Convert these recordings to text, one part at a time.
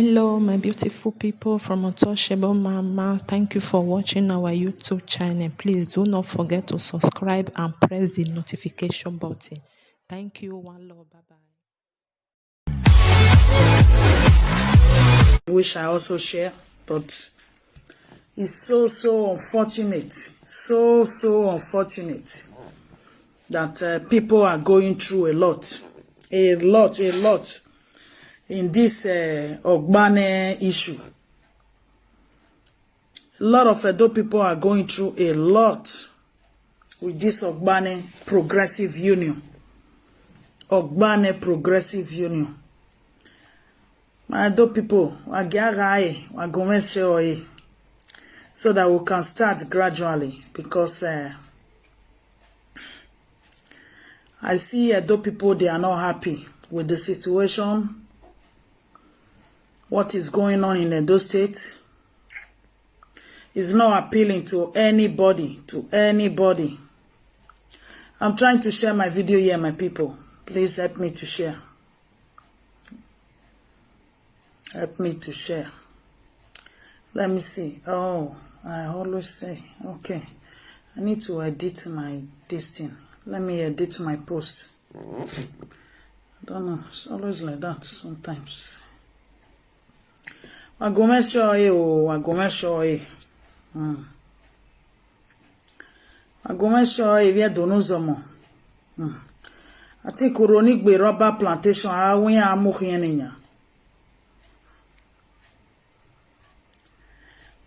Hello, my beautiful people from Untouchable Mama. Thank you for watching our YouTube channel. Please do not forget to subscribe and press the notification button. Thank you. One love. Bye-bye. Wish I also share, but it's so unfortunate. So unfortunate that people are going through a lot in this Ogbane issue. A lot of Edo people are going through a lot with this Ogbane Progressive Union. Ogbane Progressive Union. My Edo people, we going so that we can start gradually, because I see Edo people, they are not happy with the situation. What is going on in Edo State is not appealing to anybody, I'm trying to share my video here, my people. Please help me to share. Help me to share. Let me see. Oh, I always say, okay, I need to edit this thing. Let me edit my post. I don't know. It's always like that sometimes. I go make sure I go make sure we don't zomo. I think Uronic be rubber plantation. I win a muhieninya.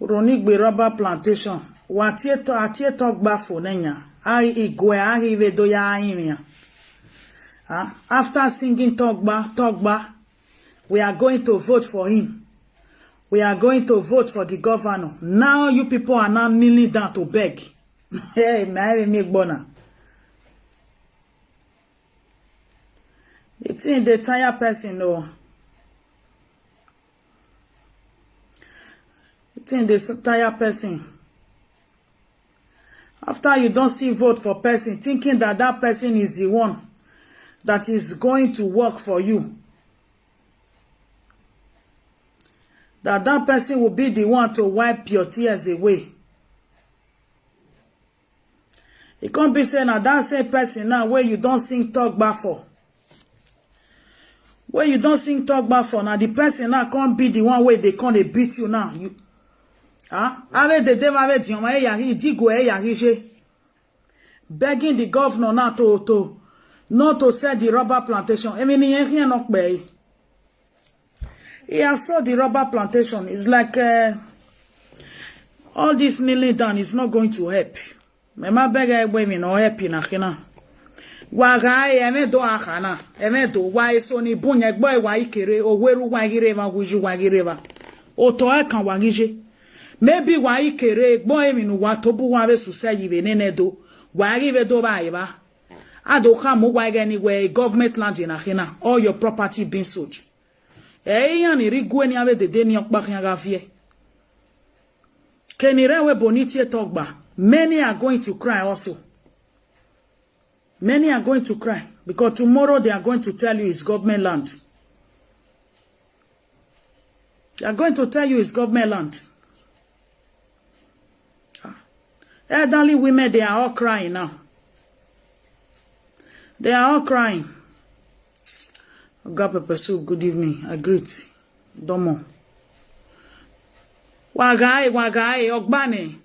Uronic be rubber plantation. What ye talk bafo nenya. I igwe arrive do ya inia. After singing talk ba, we are going to vote for him. We are going to vote for the governor. Now you people are now kneeling down to beg. Hey, Mary Migbona. It's in the tired person, no. It's in the tired person. After you don't still vote for person, thinking that that person is the one that is going to work for you. That person will be the one to wipe your tears away. It can't be saying that same person now where you don't sing talk back for. Where you don't sing talk back for, now the person now can't be the one where they can't beat you now. You, begging the governor now to not to sell the rubber plantation. I mean, he not pay. Yeah, I saw the rubber plantation. It's like all this kneeling down is not going to help. Mama beg women no happy na kina. Waga emedo akana. Emedo why so ni bunya boy wa ikere oweru wa gireva wuju wa gireva. Oto kan wa gije. Maybe wa ikere boy mi no wa tobu wa be susayi be nenedo. Wa give do ba iba. Ado ka mo wa anywhere government land in akina. All your property being sold. Many are going to cry also. Many are going to cry because tomorrow they are going to tell you it's government land. They are going to tell you it's government land. Elderly women, they are all crying now. They are all crying. Agape, good evening. I greet. Domo. Wagai, Ogbane.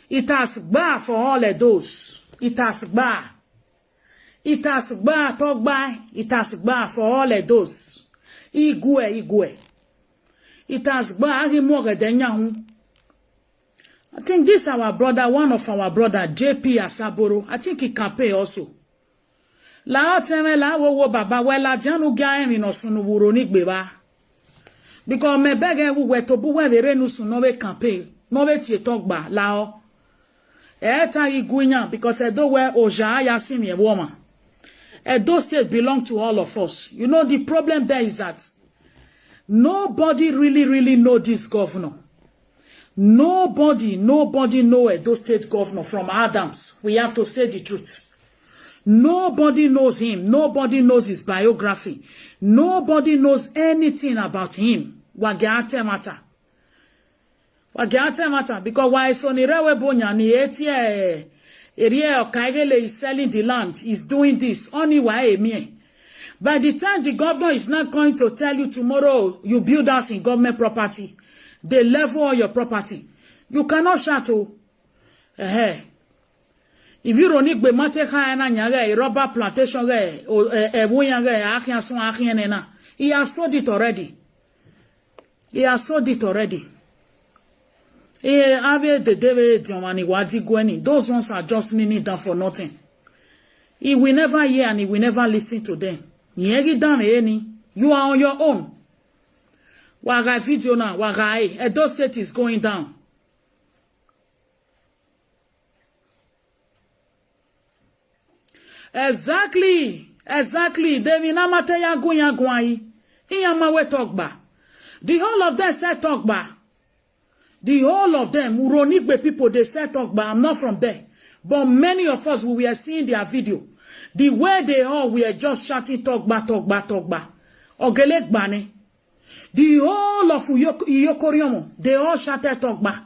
It has bar for all of those. It has bar. It has bar, talk by. It has bar for all of those. Igwe. It has bar, I think this our brother, one of our brother, JP Asaboro. I think he can pay also. La oteme la wo baba we la janu ga emi no sunu wuro ni gbe ba, because me bege wu we to bu we bere nu sunu we campaign no we tie talk ba la o e ta igunya, because Edo we oja ya sim ye woman. Edo State belong to all of us. You know the problem there is that nobody really know this governor. Nobody know Edo State governor from Adams. We have to say the truth. Nobody knows him. Nobody knows his biography. Nobody knows anything about him. Wageate matter. Wageate matter. Because why so ni rewe bonya ni etie area Okaigele is selling the land, is doing this. Only why me. By the time the governor is not going to tell you tomorrow you build house in government property, they level all your property. You cannot shout to if you don't need be mate kaya na rubber plantation he has sold it already. He has sold it already. Those ones are just kneeling down for nothing. He will never hear and he will never listen to them. You are on your own. Waga video now, Waga Edo State is going down. Exactly. They mate ya gwai. Iyamawe talkba. The whole of them said talkba. The whole of them, Uronigbe people, they said talkba. I'm not from there. But many of us, we were seeing their video. The way they all were just shouting talkba. Ogelek bane. The whole of Iyokoriomo, they all shouted talkba.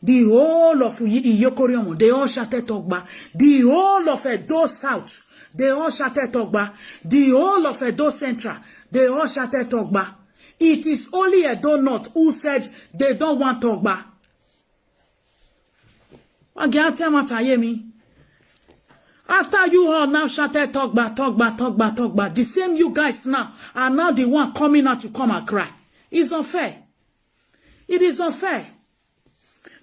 The whole of Iyokoriomo, they all shouted talkba. The whole of Edo South, they all shouted talkba. The whole of Edo Central, they all shouted talkba. It is only Edo North who said they don't want talkba. After you all now shouted talkba, the same you guys now are now the one coming out to come and cry. It's unfair. It is unfair.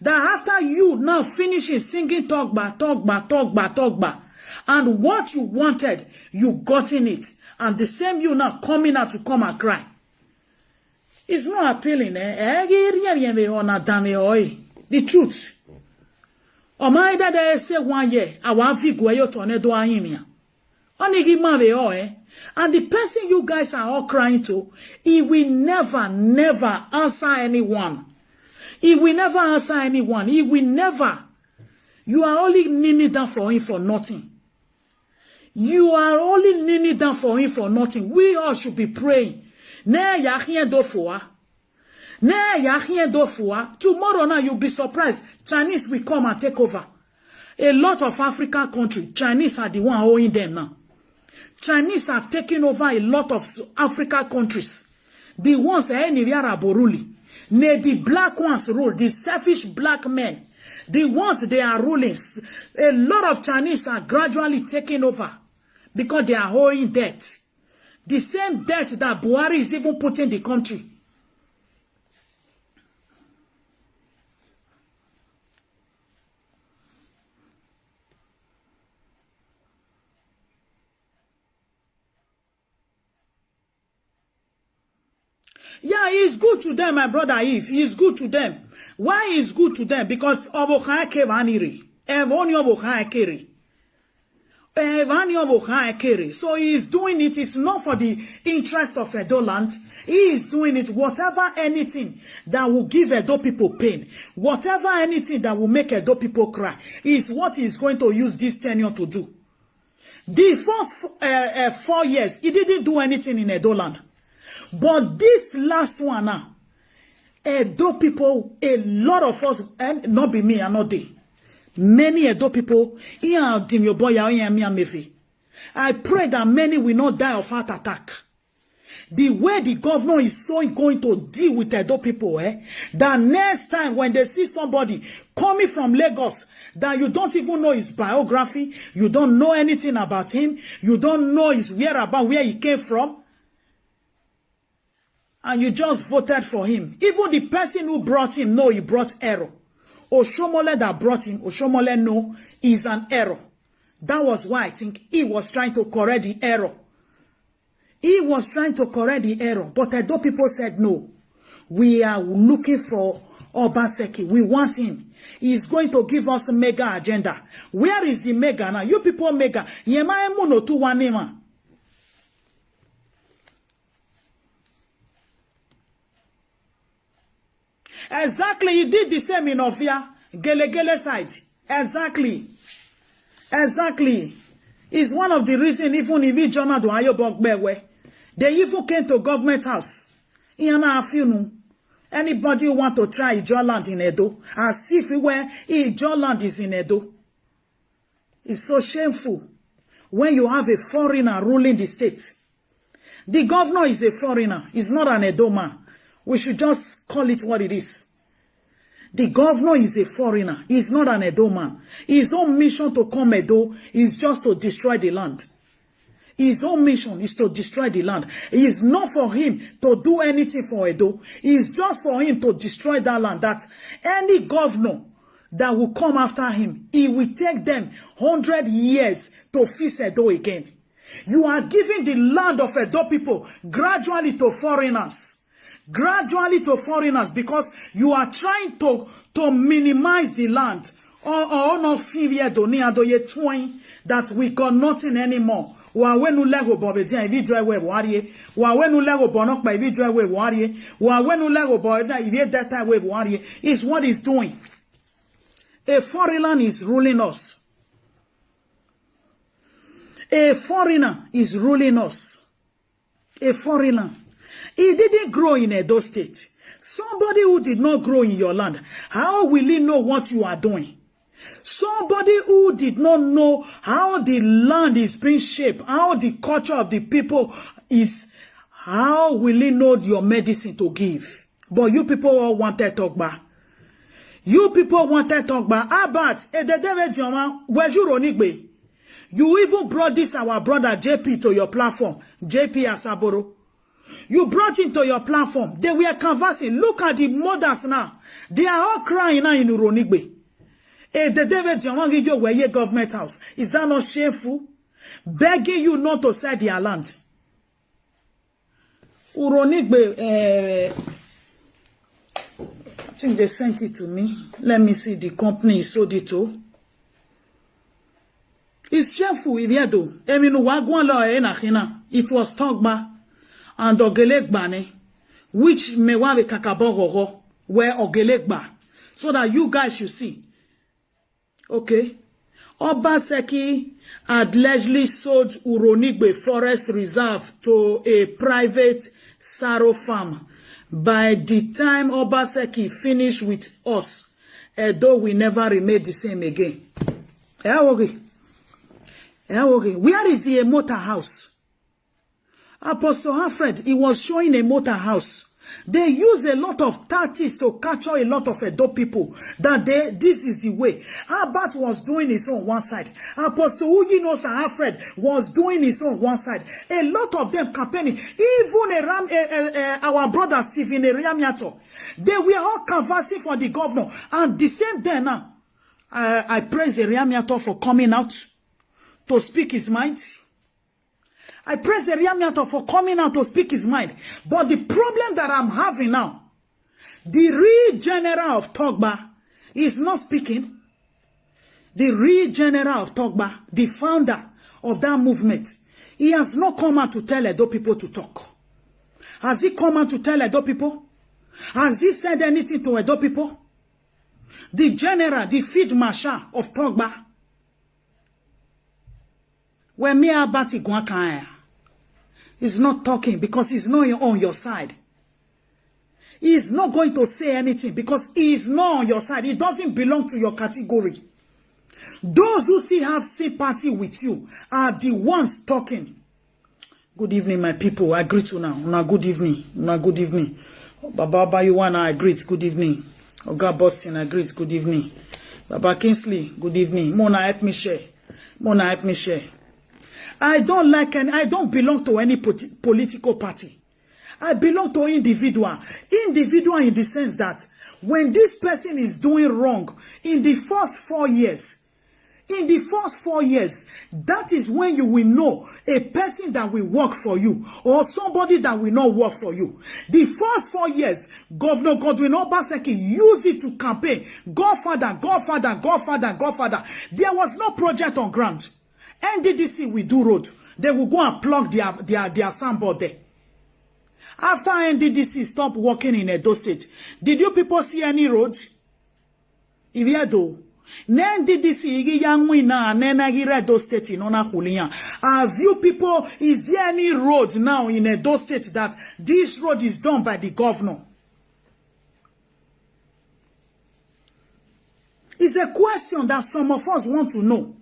That after you now finishing singing talkba, and what you wanted, you gotten it. And the same you now coming out to come and cry. It's not appealing, The truth. Omaida they say 1 year, our figure tornado ahimia. Only give man and the person you guys are all crying to, he will never answer anyone. He will never answer anyone. He will never. You are only kneeling down for him for nothing. You are only kneeling down for him for nothing. We all should be praying. Tomorrow now you'll be surprised. Chinese will come and take over. A lot of African countries, Chinese are the one owing them now. Chinese have taken over a lot of African countries. The ones Boruli. The black ones rule, the selfish black men. The ones they are ruling. A lot of Chinese are gradually taking over because they are owing debt. The same debt that Buhari is even putting the country. Yeah, it's good to them, my brother. If it's good to them, why is good to them? Because Obokake vaniri, Evoni Obokake kere. So he is doing it. It's not for the interest of Edo land. He is doing it. Whatever anything that will give Edo people pain, whatever anything that will make Edo people cry, is what he is going to use this tenure to do. The first 4 years, he didn't do anything in Edo land. But this last one now, Edo people, a lot of us, and not be me, and not they. Many Edo people, I pray that many will not die of heart attack. The way the governor is so going to deal with Edo people, that next time when they see somebody coming from Lagos, that you don't even know his biography, you don't know anything about him, you don't know his whereabouts, where he came from, and you just voted for him. Even the person who brought him, no, he brought error. Oshomole that brought him, Oshomole no, is an error. That was why I think he was trying to correct the error. He was trying to correct the error. But Edo people said no. We are looking for Obaseki. We want him. He's going to give us a mega agenda. Where is the mega now? You people mega. Yema emuno tu wanema. Exactly, he did the same in Ofia, Gele side. Exactly. It's one of the reasons even if Jonah do Ayobok Bewe, they even came to government house. Iyana afinu. Anybody who want to try Ijo land in Edo, as if where Ijo land is in Edo. It's so shameful when you have a foreigner ruling the state. The governor is a foreigner. He's not an Edo man. We should just call it what it is. The governor is a foreigner. He's not an Edo man. His own mission to come Edo is just to destroy the land. His own mission is to destroy the land. It is not for him to do anything for Edo. It is just for him to destroy that land. That any governor that will come after him, it will take them 100 years to fix Edo again. You are giving the land of Edo people gradually to foreigners. Gradually to foreigners because you are trying to minimize the land. Or not that we got nothing anymore. Wa wenu lego bobe dia ivi joy we warie wa wenu lego bonok by ivi joy we warie wa wenu lego boy da ivi data we warie is what he's doing. A foreigner is ruling us. A foreigner is ruling us. A foreigner. He didn't grow in Edo State. Somebody who did not grow in your land, how will he know what you are doing? Somebody who did not know how the land is being shaped, how the culture of the people is, how will he know your medicine to give? But you people all wanted talk back. You people wanted talk back. Abat, you even brought this our brother JP to your platform. JP Asaboro. You brought him to your platform. They were conversing. Look at the mothers now. They are all crying now in Uronigbe. The David Yamangijo were your government house. Is that not shameful? Begging you not to sell their land. Uronigbe, I think they sent it to me. Let me see the company sold it to. It's shameful, Iviedo. It was Togba and Ogelegbane, which mewawe kakabogogo were Ogelegba. So that you guys should see. Okay. Obaseki had allegedly sold Uronigbe Forest Reserve to a private Saro farm. By the time Obaseki finished with us, Edo we never remained the same again. Okay. Where is the motor house? Apostle Alfred, he was showing a motor house. They use a lot of tactics to capture a lot of Edo people. That this is the way. Abat was doing his own one side. Apostle Uyinos and Alfred was doing his own one side. A lot of them campaigning. Even our brother Stephen Eriamiato. They were all canvassing for the governor. And the same day now, I praise Eriamiato for coming out to speak his mind. I praise the Riamiato for coming out to speak his mind. But the problem that I'm having now, the real general of Togba is not speaking. The real general of Togba, the founder of that movement, he has not come out to tell Edo people to talk. Has he come out to tell Edo people? Has he said anything to Edo people? The general, the field marshal of Togba, when me abati guakaya, he's not talking because he's not on your side. He is not going to say anything because he is not on your side. He doesn't belong to your category. Those who still have sympathy with you are the ones talking. Good evening, my people. I greet you now. Una good evening. Una good evening. Baba Yuwana, I greet. Good evening. Oga Boston, I greet. Good evening. Baba Kingsley, good evening. Mona, help me share. Mona, help me share. I don't like and I don't belong to any political party. I belong to individual. Individual in the sense that when this person is doing wrong in the first 4 years, that is when you will know a person that will work for you or somebody that will not work for you. The first 4 years, Governor Godwin Obaseki used it to campaign. Godfather, Godfather, Godfather, Godfather. There was no project on ground. NDDC will do road. They will go and plug their sandboard there. After NDDC stopped working in Edo State, did you people see any road? Iviedo, NDDC igi yangwi na nena gire Edo State in ona kuliya. Have you people, is there any road now in Edo State that this road is done by the governor? It's a question that some of us want to know.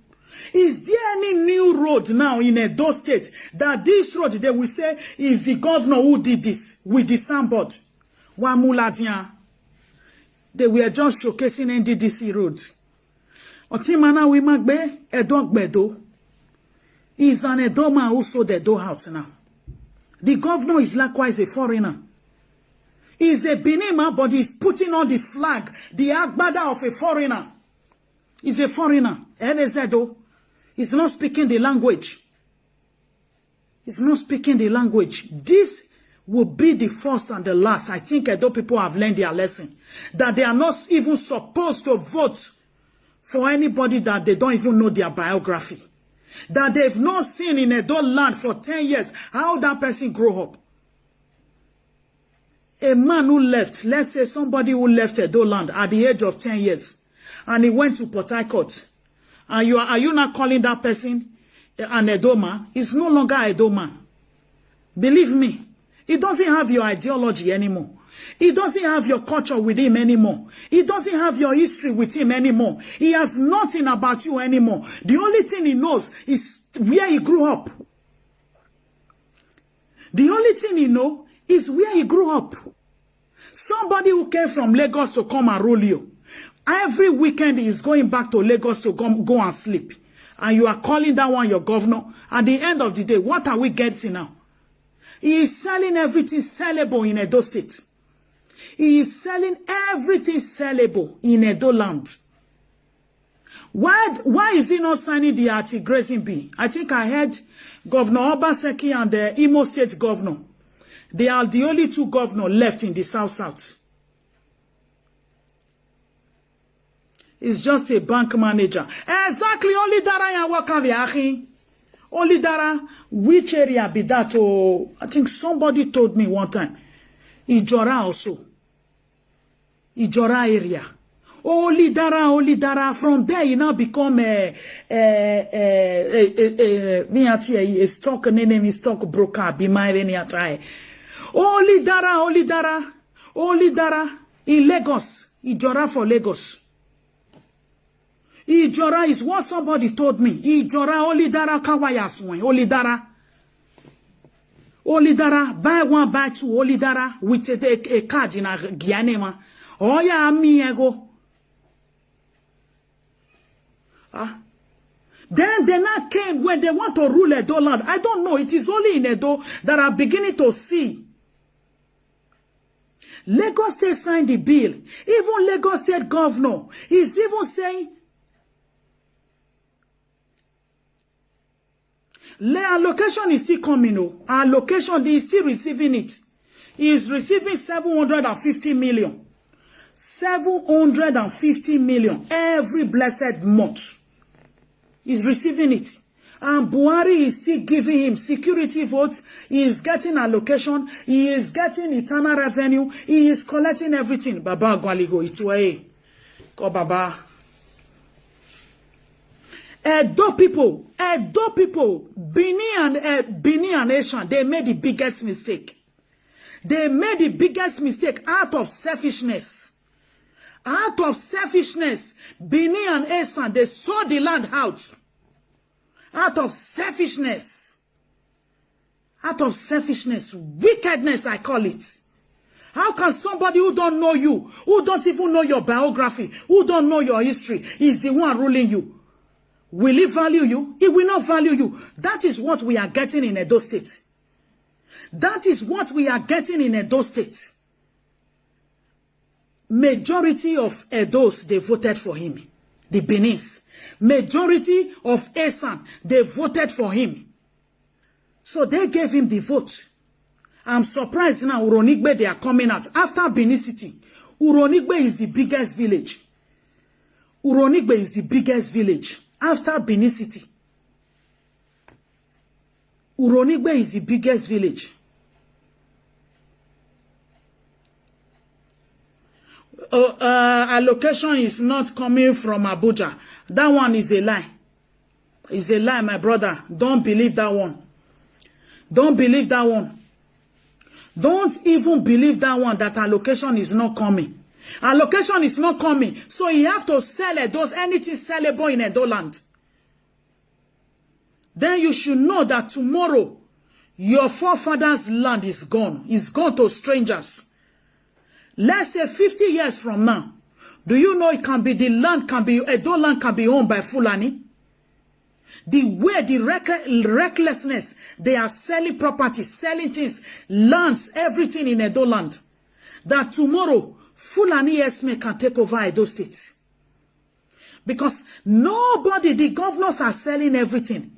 Is there any new road now in Edo State that this road, they will say, is the governor who did this with the signboard? Wamuladian. They were just showcasing NDDC road. Otimana Wimagbe, Edo Gbedo. Is an Edo man who sold the Edo house now. The governor is likewise a foreigner. He's a Benin man, but he's putting on the flag, the agbada of a foreigner. He's a foreigner. Edo. He's not speaking the language. He's not speaking the language. This will be the first and the last. I think Edo people have learned their lesson. That they are not even supposed to vote for anybody that they don't even know their biography. That they've not seen in Edo land for 10 years how that person grew up. A man who left, let's say somebody who left Edo land at the age of 10 years, and he went to Port Harcourt, and are you not calling that person an Edo man? He's no longer an Edo man. Believe me, he doesn't have your ideology anymore. He doesn't have your culture with him anymore. He doesn't have your history with him anymore. He has nothing about you anymore. The only thing he knows is where he grew up. The only thing he knows is where he grew up. Somebody who came from Lagos to come and rule you. Every weekend he is going back to Lagos to go and sleep. And you are calling that one your governor. At the end of the day, what are we getting now? He is selling everything sellable in Edo State. He is selling everything sellable in Edo land. Why is he not signing the anti-grazing bill? I think I heard Governor Obaseki and the Imo State governor. They are the only two governors left in the South. It's just a bank manager. Exactly, only Dara ya wakavi. Only Dara, which area be that? Oh, I think somebody told me one time. Ijora also. Ijora area. Only Dara. From there, you now become a stock name is stock broker. Be my any try. Only Dara. In Lagos. Ijora for Lagos. Ijora is what somebody told me. Ijora only Dara kawayaswen. Only Dara buy one, buy two. Only Dara with a card in a Gyanema. Oh yeah, me ego. Then they now came when they want to rule Edo land. I don't know. It is only in Edo that are beginning to see. Lagos State signed the bill. Even Lagos State governor is even saying allocation is still coming. Allocation, he is still receiving it. He is receiving 750 million. 750 million every blessed month. He's receiving it. And Buhari is still giving him security votes. He is getting allocation. He is getting eternal revenue. He is collecting everything. Baba Gwaligo, Ituae. Go Baba. Edo people, Benin and Asian, they made the biggest mistake. They made the biggest mistake out of selfishness. Out of selfishness, Benin and Asian, they sold the land out. Out of selfishness. Out of selfishness. Wickedness, I call it. How can somebody who don't know you, who don't even know your biography, who don't know your history, is the one ruling you? Will he value you? He will not value you. That is what we are getting in Edo State. That is what we are getting in Edo State. Majority of Edos, they voted for him. The Benins. Majority of Esan, they voted for him. So they gave him the vote. I'm surprised now, Uronigbe, they are coming out. After Benin City, Uronigbe is the biggest village. Uronigbe is the biggest village. After Benin City, Uronigbe is the biggest village. allocation is not coming from Abuja. That one is a lie. It's a lie, my brother. Don't believe that one. Don't believe that one. Don't even believe that one, that allocation is not coming. Allocation is not coming. So you have to sell anything sellable in Edo land. Then you should know that tomorrow, your forefathers' land is gone. It's gone to strangers. Let's say 50 years from now, do you know it can be Edo land can be owned by Fulani? The way, the recklessness, they are selling property, selling things, lands, everything in Edo land. That tomorrow, Fulani Esme can take over Edo State. Because nobody, the governors are selling everything.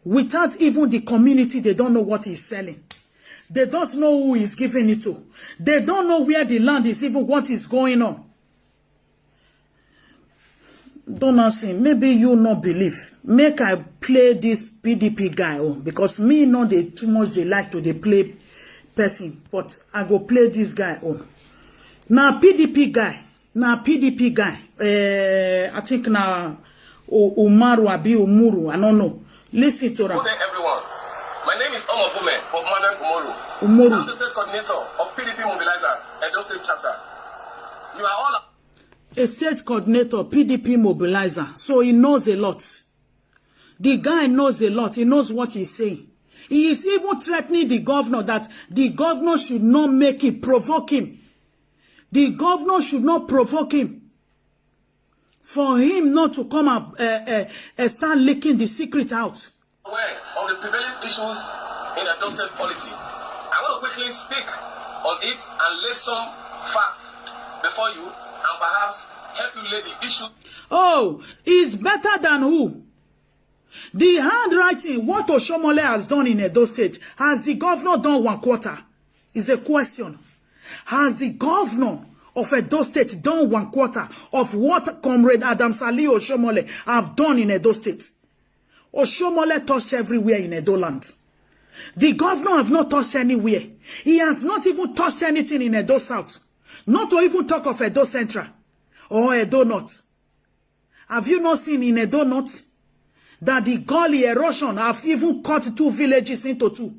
Without even the community, they don't know what he's selling. They don't know who he's giving it to. They don't know where the land is, even what is going on. Don't ask him. Maybe you not believe. Make I play this PDP guy on. Because me not they too much they like to they play person. But I go play this guy on. Now PDP guy. I think now Umaru Abi Umuru. I don't know. Listen to that. Good day, everyone. My name is Omobume of Madam Umoru. I'm the state coordinator of PDP Mobilizers, Edo State Chapter. You are all a state coordinator, PDP mobilizer. So he knows a lot. The guy knows a lot. He knows what he's saying. He is even threatening the governor that the governor should not make it, provoke him. The governor should not provoke him. For him not to come up and start leaking the secret out. Aware of the prevailing issues in Edo State polity. I want to quickly speak on it and lay some facts before you and perhaps help you lay the issue. Oh, is better than who? The handwriting, what Oshomole has done in Edo State, has the governor done 1/4? Is a question. Has the governor of Edo State done 1/4 of what Comrade Adam Sali Oshomole have done in Edo State? Oshomole touched everywhere in Edo land. The governor have not touched anywhere. He has not even touched anything in Edo South. Not to even talk of Edo Central or Edo North. Have you not seen in Edo North that the gully erosion have even cut 2 villages into 2?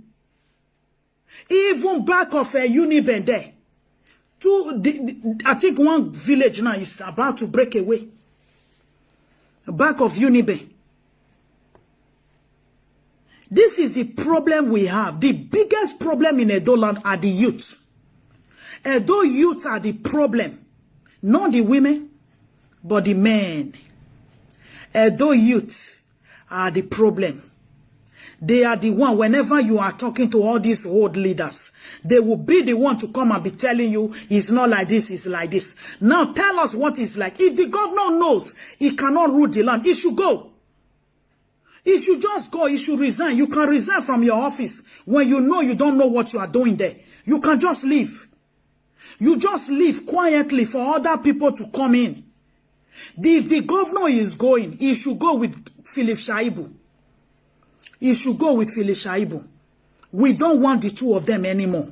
Even back of a Uniben there. I think 1 village now is about to break away. Back of Uniben. This is the problem we have. The biggest problem in Edo land are the youth. Edo youth are the problem. Not the women, but the men. Edo youth are the problem. They are the one, whenever you are talking to all these old leaders, they will be the one to come and be telling you, it's not like this, it's like this. Now tell us what it's like. If the governor knows he cannot rule the land, he should go. He should just go. He should resign. You can resign from your office when you know you don't know what you are doing there. You can just leave. You just leave quietly for other people to come in. If the governor is going, he should go with Philip Shaibu. He should go with Philip Shaibu. We don't want the 2 of them anymore.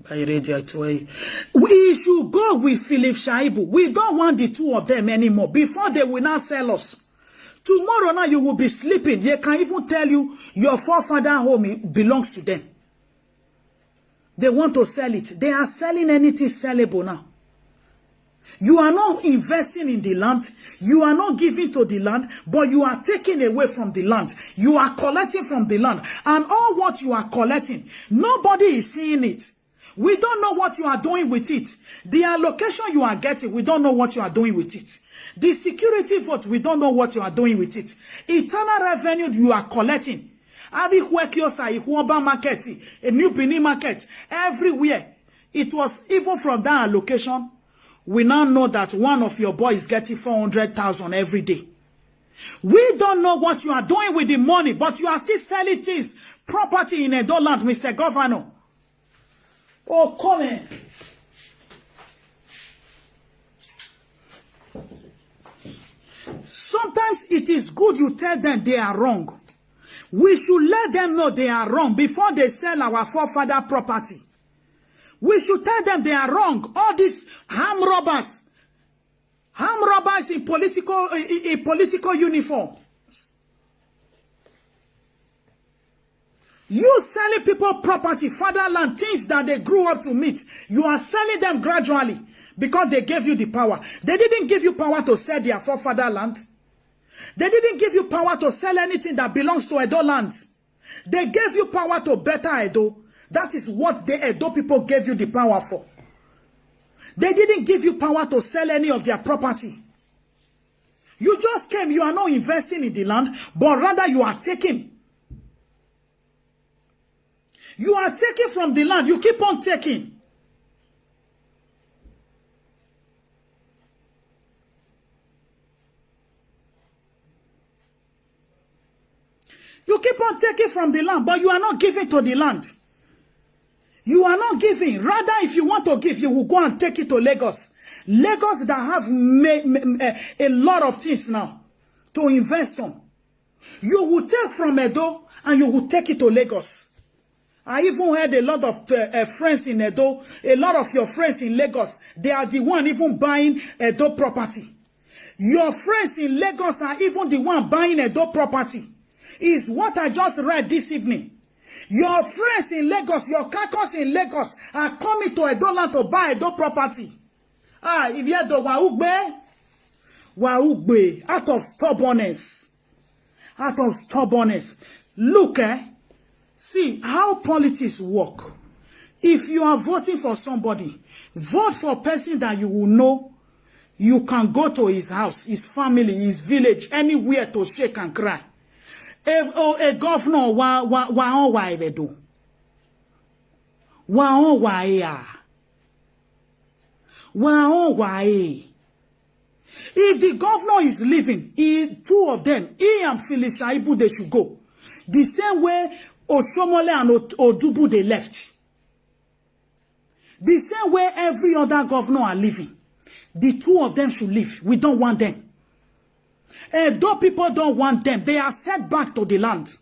We should go with Philip Shaibu. We don't want the 2 of them anymore. Before they will not sell us. Tomorrow now you will be sleeping. They can even tell you your forefather home belongs to them. They want to sell it. They are selling anything sellable now. You are not investing in the land. You are not giving to the land, but you are taking away from the land. You are collecting from the land. And all what you are collecting, nobody is seeing it. We don't know what you are doing with it. The allocation you are getting, we don't know what you are doing with it. The security vote, we don't know what you are doing with it. Internal revenue you are collecting. Adi Huekiosa, Ihuoba market, a new Benin market, everywhere. It was even from that allocation. We now know that one of your boys is getting 400,000 every day. We don't know what you are doing with the money, but you are still selling things, property in Edo land, Mr. Governor. Oh, come in. Sometimes it is good you tell them they are wrong. We should let them know they are wrong before they sell our forefather property. We should tell them they are wrong. All these armed robbers in political uniform. You selling people property, fatherland, things that they grew up to meet. You are selling them gradually because they gave you the power. They didn't give you power to sell their forefatherland. They didn't give you power to sell anything that belongs to Edo land. They gave you power to better Edo. That is what the Edo people gave you the power for. They didn't give you power to sell any of their property. You just came, you are not investing in the land, but rather you are taking. You are taking from the land. You keep on taking. You keep on taking from the land, but you are not giving to the land. You are not giving. Rather, if you want to give, you will go and take it to Lagos. Lagos that have a lot of things now to invest on. You will take from Edo and you will take it to Lagos. I even had a lot of friends in Edo, a lot of your friends in Lagos. They are the one even buying Edo property. Your friends in Lagos are even the one buying Edo property. Is what I just read this evening. Your friends in Lagos, your kakos in Lagos are coming to Edo land to buy Edo property. If you do waugbe, out of stubbornness. Out of stubbornness. Look, see how politics work. If you are voting for somebody, vote for a person that you will know. You can go to his house, his family, his village, anywhere to shake and cry. A governor wa ebedo. If the governor is leaving, two of them, he and Phyllis Shaibu, they should go. The same way Oshomole and Odubu, they left. The same way every other governor are leaving. The two of them should leave. We don't want them. Though people don't want them, they are set back to the land.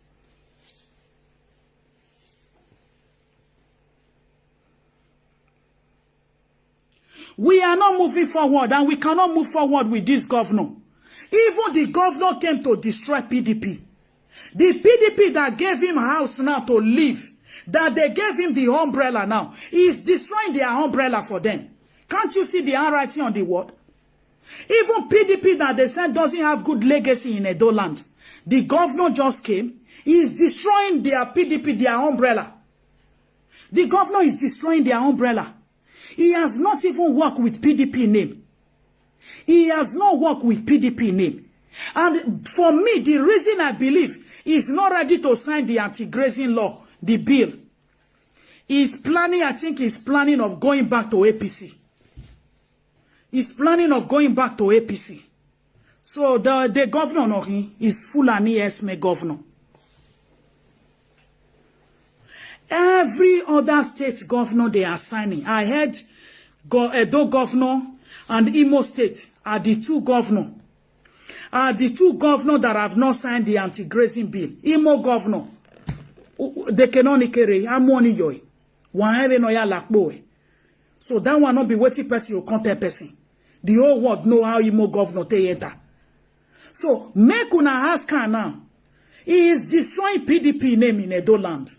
We are not moving forward, and we cannot move forward with this governor. Even the governor came to destroy PDP. The PDP that gave him a house now to live, that they gave him the umbrella now, is destroying their umbrella for them. Can't you see the handwriting on the word? Even PDP that they said doesn't have good legacy in Edo land. The governor just came. He is destroying their PDP, their umbrella. The governor is destroying their umbrella. He has not even worked with PDP name. He has not worked with PDP name. And for me, the reason I believe he's not ready to sign the anti-grazing law, the bill, he's planning, I think he's planning of going back to APC. He's planning of going back to APC. So the governor is Fulani Esme governor. Every other state governor they are signing. I heard Edo governor and Imo state are the two governors. Are the two governors that have not signed the anti-grazing bill. Imo governor. They cannot carry amoni yoy. One no ya lakboe. So that one not be waiting person or content person. The whole world know how Imo governor te enter. So make una ask her now. He is destroying PDP name in Edo land.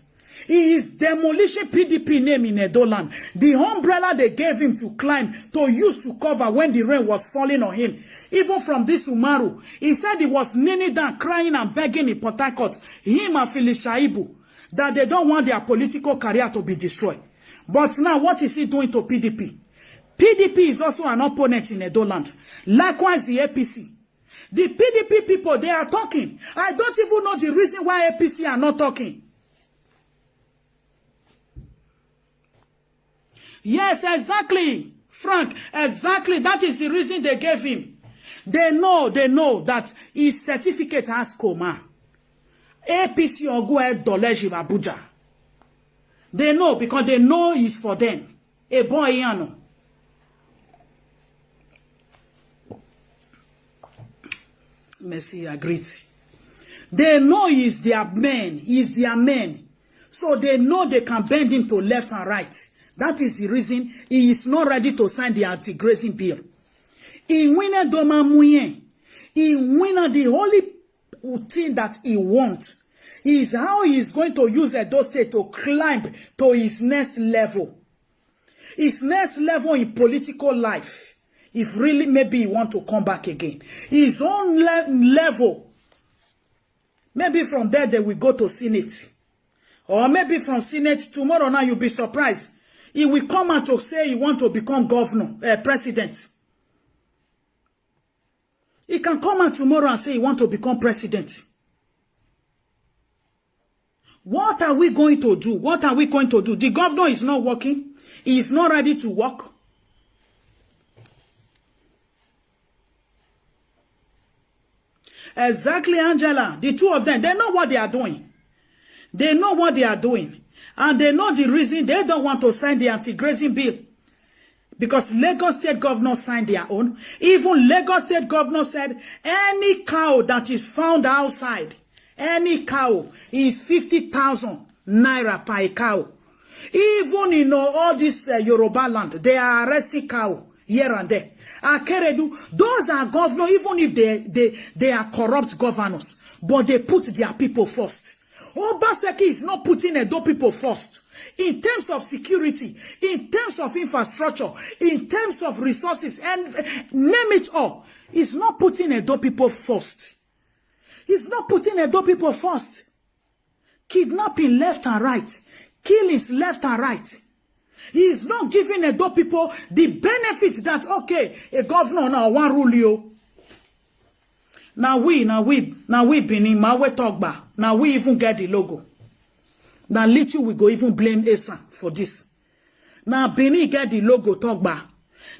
He is demolishing PDP name in Edo land. The umbrella they gave him to climb, to use to cover when the rain was falling on him. Even from this Umaru, he said he was kneeling down, crying and begging in Port Harcourt, him and Phyllis Shaibu, that they don't want their political career to be destroyed. But now what is he doing to PDP? PDP is also an opponent in Edo land. Likewise the APC. The PDP people, they are talking. I don't even know the reason why APC are not talking. Yes, exactly, Frank. Exactly. That is the reason they gave him. They know that his certificate has coma. APC or go ahead Doleji Abuja. They know because they know it's for them. A boy, yano. Mercy, agreed. They know he's their man. He's their man. So they know they can bend him to left and right. That is the reason he is not ready to sign the anti-grazing bill. In winner doma muyen, in winner the only thing that he wants is how he is going to use Edo State to climb to his next level. His next level in political life. If really maybe he want to come back again. His own level. Maybe from there they will go to Senate. Or maybe from Senate tomorrow now you'll be surprised. He will come out to say he want to become governor, president. He can come out tomorrow and say he want to become president. What are we going to do? What are we going to do? The governor is not working. He is not ready to work. Exactly, Angela. The two of them, they know what they are doing. They know what they are doing. And they know the reason they don't want to sign the anti-grazing bill. Because Lagos State governor signed their own. Even Lagos State governor said any cow that is found outside, any cow is 50,000 naira per cow. Even in all this Yoruba land, they are arresting cow here and there. Akeredu, those are governors, even if they are corrupt governors, but they put their people first. Obaseki is not putting Edo people first. In terms of security, in terms of infrastructure, in terms of resources, and name it all, he's not putting Edo people first. He's not putting Edo people first. Kidnapping left and right. Killings left and right. He is not giving Edo people the benefit that, okay, a governor now one rule you. Now we Benin, Mawe Togba. Now we even get the logo. Now little we go even blame Esa for this. Now Benin get the logo Togba.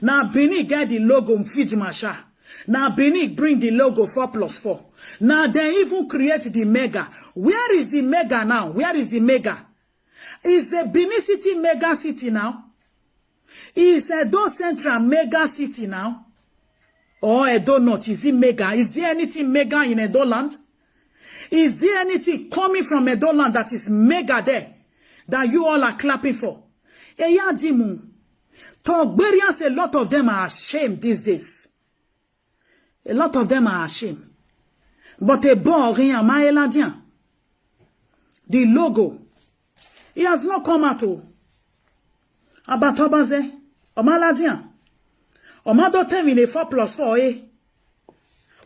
Now Benin get the logo Mfiji Masha. Now Benin bring the logo 4+4. Now they even create the mega. Where is the mega now? Where is the mega? Is a Benin City mega city now? Is Edo Central mega city now? Or Edo North, is it mega? Is there anything mega in Edo land? Is there anything coming from Edo land that is mega there? That you all are clapping for? Eyadimu. Togberians, a lot of them are ashamed these days. A lot of them are ashamed. But a boring Maeladian. The logo. He has not come out. Abatobaze. Omaladian. Omado termine 4+4, eh?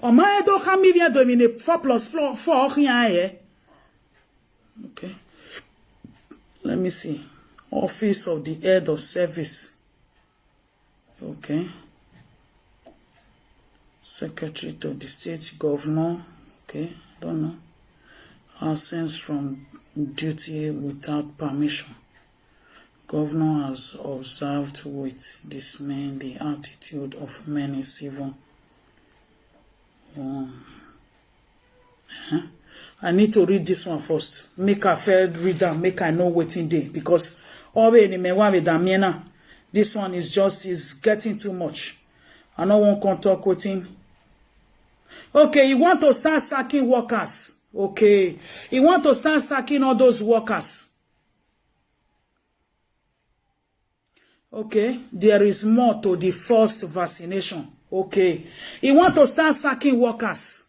Omado kamivia domine 4+4, rien, eh? Okay. Let me see. Office of the Head of Service. Okay. Secretary to the State Governor. Okay. Don't know. Absence from duty without permission. Governor has observed with dismay the attitude of many civil. I need to read this one first. Make a fair reader, make I know what's in there. Because this one is getting too much. I don't want to talk with him. Okay, you want to start sacking workers. Okay. You want to start sacking all those workers. Okay, there is more to the first vaccination. Okay, you want to start sacking workers.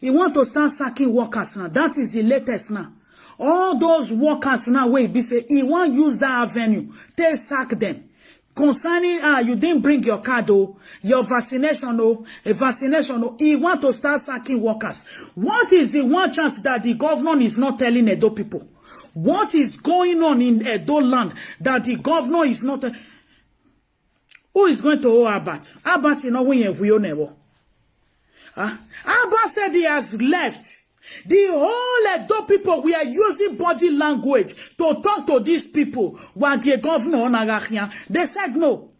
You want to start sacking workers now. That is the latest now. All those workers now, wait, be say, he want use that avenue. They sack them. Concerning, you didn't bring your card, oh, your vaccination, oh, a vaccination, oh, he want to start sacking workers. What is the one chance that the government is not telling Edo people? What is going on in Edo land that the governor is not? Who is going to owe Abat? Abat is not winning. We own never. Abat said he has left. The whole Edo people, we are using body language to talk to these people. While the governor, they said no.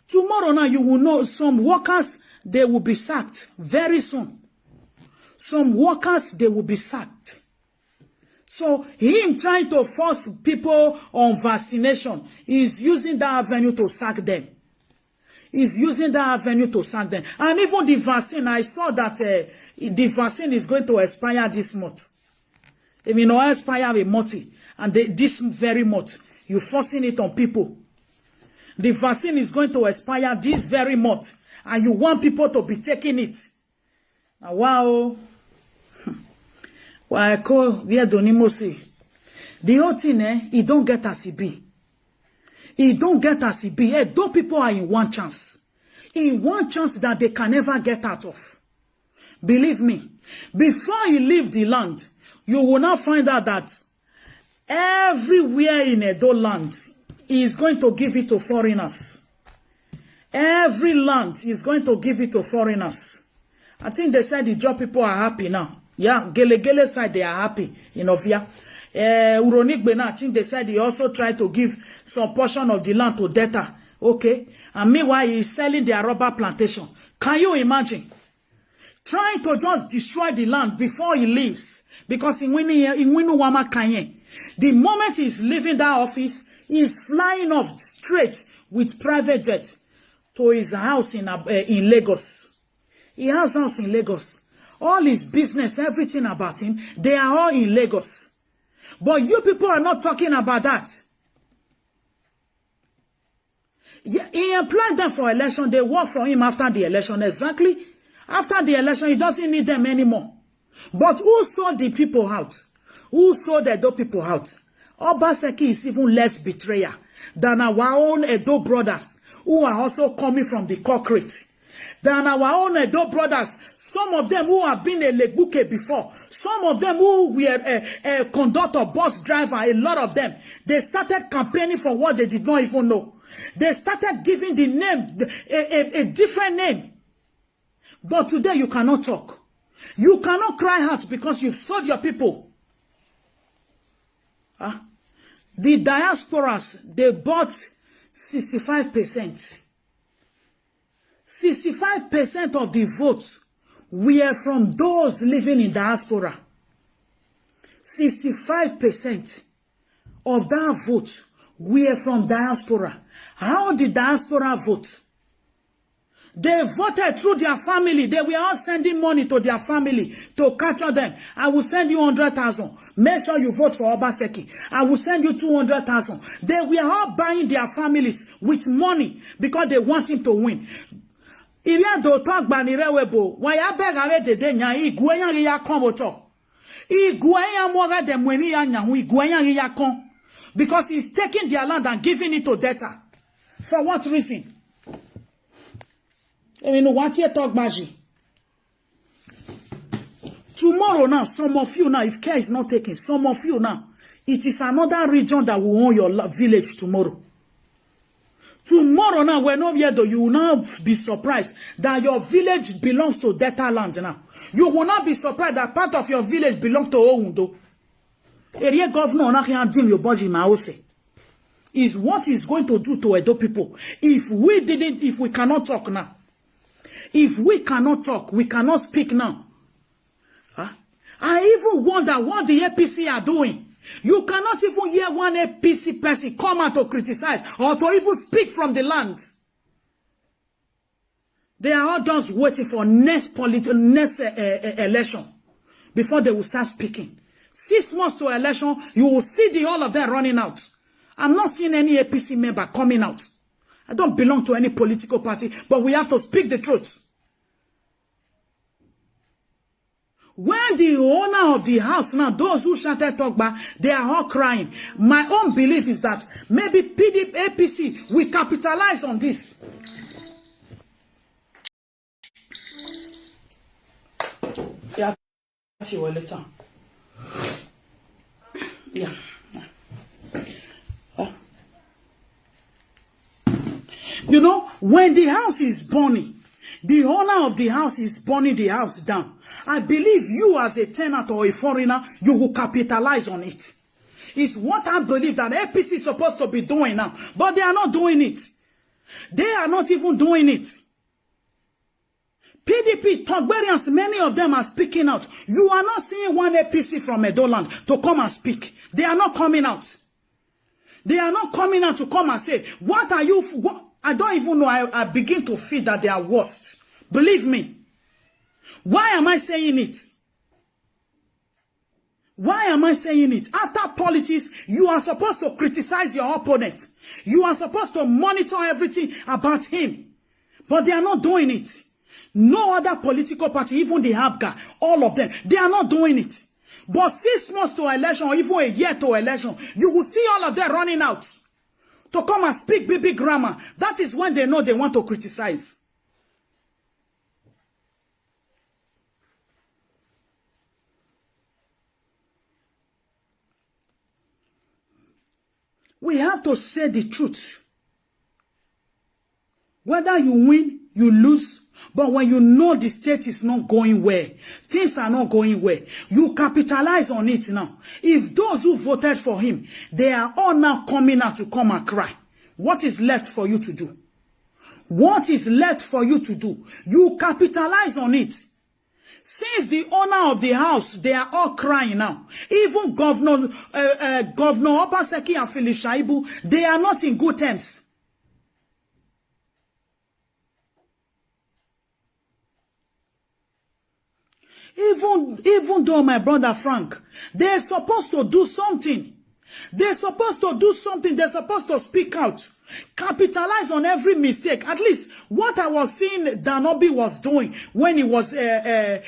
Tomorrow now you will know some workers, they will be sacked very soon. Some workers, they will be sacked. So him trying to force people on vaccination is using that avenue to sack them. He's using that avenue to sack them. And even the vaccine, I saw that the vaccine is going to expire this month. It will not expire a month. And this very month, You're forcing it on people. The vaccine is going to expire this very month, and you want people to be taking it. Now, wow. Why I call where Donimo say. The whole thing, it don't get as it be. It don't get as it be. Those people are in one chance. In one chance that they can never get out of. Believe me, before you leave the land, you will now find out that everywhere in Edo land is going to give it to foreigners. Every land is going to give it to foreigners. I think they said the job people are happy now. Yeah, Gele side they are happy in Ovia. Uronigbe, I think they said he also tried to give some portion of the land to debtor. Okay. And meanwhile, he's selling their rubber plantation. Can you imagine? Trying to just destroy the land before he leaves. Because in Wama Kanye, the moment he's leaving that office, he's flying off straight with private jet to his house in Lagos. He has a house in Lagos. All his business, everything about him, they are all in Lagos. But you people are not talking about that. Yeah, he employed them for election. They work for him after the election. Exactly. After the election, he doesn't need them anymore. But who sold the people out? Who sold the Edo people out? Obaseki is even less betrayer than our own Edo brothers, who are also coming from the corporate. Than our own Edo brothers, some of them who have been a legbuke before, some of them who were a conductor, bus driver, a lot of them, they started campaigning for what they did not even know. They started giving the name, a different name. But today you cannot talk. You cannot cry out because you've sold your people. Huh? The diasporas, they bought 65%. 65% of the votes were from those living in diaspora. 65% of that vote were from diaspora. How did diaspora vote? They voted through their family. They were all sending money to their family to capture them. I will send you 100,000. Make sure you vote for Obaseki. I will send you 200,000. They were all buying their families with money because they want him to win. If do talk banirewebo, why I beg away the day nya iguenya ya komoto. Iguenya moga de mweni ya nyahu iguenya ya kon. Because he's taking their land and giving it to debtor. For what reason? I mean, what you talk baji? Tomorrow now, some of you now, if care is not taken, some of you now, it is another region that will own your village tomorrow. Tomorrow now, when you will now be surprised that your village belongs to debtor land now. You will not be surprised that part of your village belongs to Oundo. Area governor not can deal your body maose. Is what is going to do to Edo people. If we cannot talk now. If we cannot talk, we cannot speak now. Huh? I even wonder what the APC are doing. You cannot even hear one APC person come out to criticize or to even speak from the land. They are all just waiting for next election before they will start speaking. 6 months to election, you will see all of them running out. I'm not seeing any APC member coming out. I don't belong to any political party, but we have to speak the truth. When the owner of the house, now those who shouted talk back, they are all crying. My own belief is that maybe PDP, APC will capitalize on this. Yeah, see you later. Yeah. You know, when the house is burning, the owner of the house is burning the house down. I believe you as a tenant or a foreigner, you will capitalize on it. It's what I believe that APC is supposed to be doing now. But they are not doing it. They are not even doing it. PDP, Togberians, many of them are speaking out. You are not seeing one APC from Edoland to come and speak. They are not coming out. They are not coming out to come and say, what are you... What? I don't even know. I begin to feel that they are worst. Believe me. Why am I saying it? Why am I saying it? After politics, you are supposed to criticize your opponent. You are supposed to monitor everything about him. But they are not doing it. No other political party, even the Habga, all of them, they are not doing it. But 6 months to election, or even a year to election, you will see all of them running out to come and speak BB grammar. That is when they know they want to criticize. We have to say the truth. Whether you win, you lose, but when you know the state is not going well, things are not going well, you capitalize on it now. If those who voted for him, they are all now coming out to come and cry, what is left for you to do? What is left for you to do? You capitalize on it. Since the owner of the house, they are all crying now. Even Governor Obaseki and Philip Shaibu, they are not in good terms. Even though my brother Frank, they're supposed to do something. They're supposed to do something. They're supposed to speak out. Capitalize on every mistake. At least what I was seeing Danobi was doing when he was when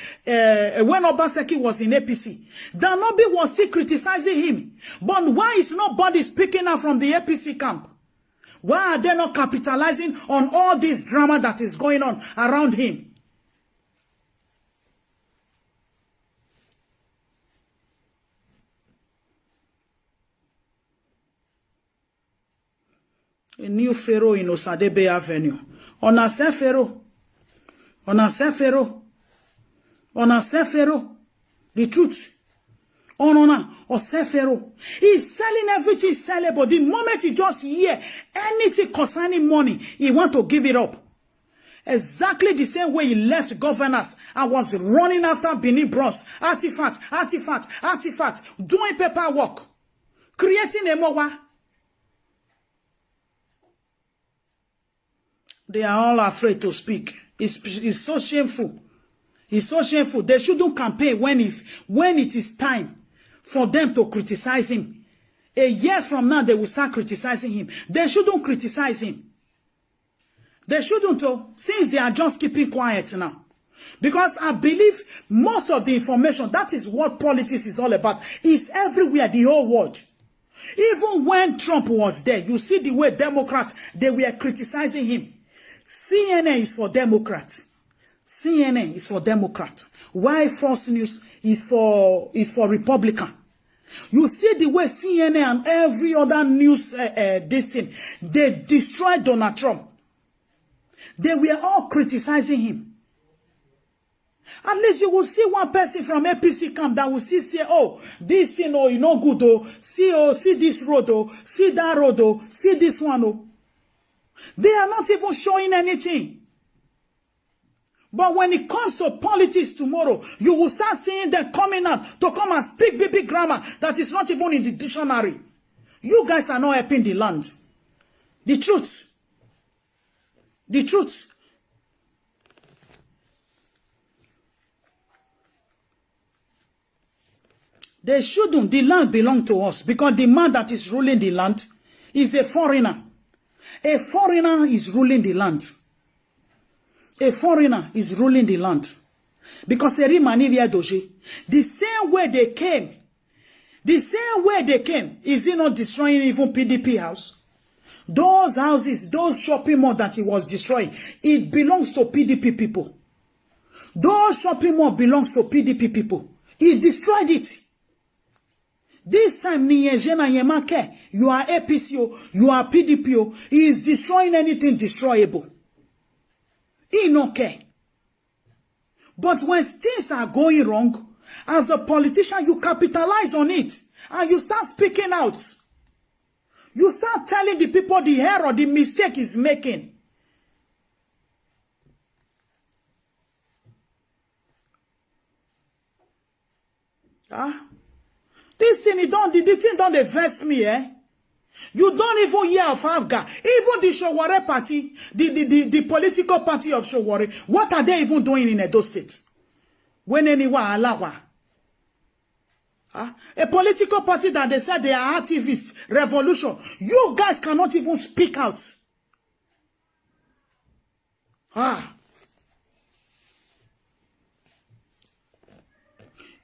Obaseki was in APC. Danobi was still criticizing him. But why is nobody speaking out from the APC camp? Why are they not capitalizing on all this drama that is going on around him? A new pharaoh in Osadebe Avenue. On a saint pharaoh. On a saint pharaoh. On a saint pharaoh. The truth. On a saint pharaoh. He's selling everything he's selling, but the moment he just hear anything concerning money, he want to give it up. Exactly the same way he left governors and was running after Benin Bros. Artifact, doing paperwork, creating a MOA. They are all afraid to speak. It's so shameful. It's so shameful. They shouldn't campaign when it is time for them to criticize him. A year from now, they will start criticizing him. They shouldn't criticize him. They shouldn't, since they are just keeping quiet now. Because I believe most of the information, that is what politics is all about, is everywhere, the whole world. Even when Trump was there, you see the way Democrats, they were criticizing him. CNN is for Democrats. CNN is for Democrats. Why Fox News is for Republican. You see the way CNN and every other news this thing, they destroyed Donald Trump. They were all criticizing him. At least you will see one person from APC camp that will see say, oh, this thing, oh, you know good, oh, see this road, oh, see that road, oh, see this one, oh. They are not even showing anything. But when it comes to politics tomorrow, you will start seeing them coming out to come and speak BB grammar that is not even in the dictionary. You guys are not helping the land. The truth. The truth. They shouldn't. The land belongs to us because the man that is ruling the land is a foreigner. A foreigner is ruling the land. A foreigner is ruling the land. Because the same way they came, is it not destroying even PDP house? Those houses, those shopping malls that he was destroying, it belongs to PDP people. Those shopping malls belongs to PDP people. He destroyed it. This time, you are APCO, you are PDPO. He is destroying anything destroyable. He don't care. But when things are going wrong, as a politician, you capitalize on it. And you start speaking out. You start telling the people the error, the mistake is making. This thing, the thing don't vex me, eh? You don't even hear of Afghan. Even the Showore party, the political party of Showore, what are they even doing in Edo State? When anyone alawa. A political party that they said they are activists, revolution. You guys cannot even speak out.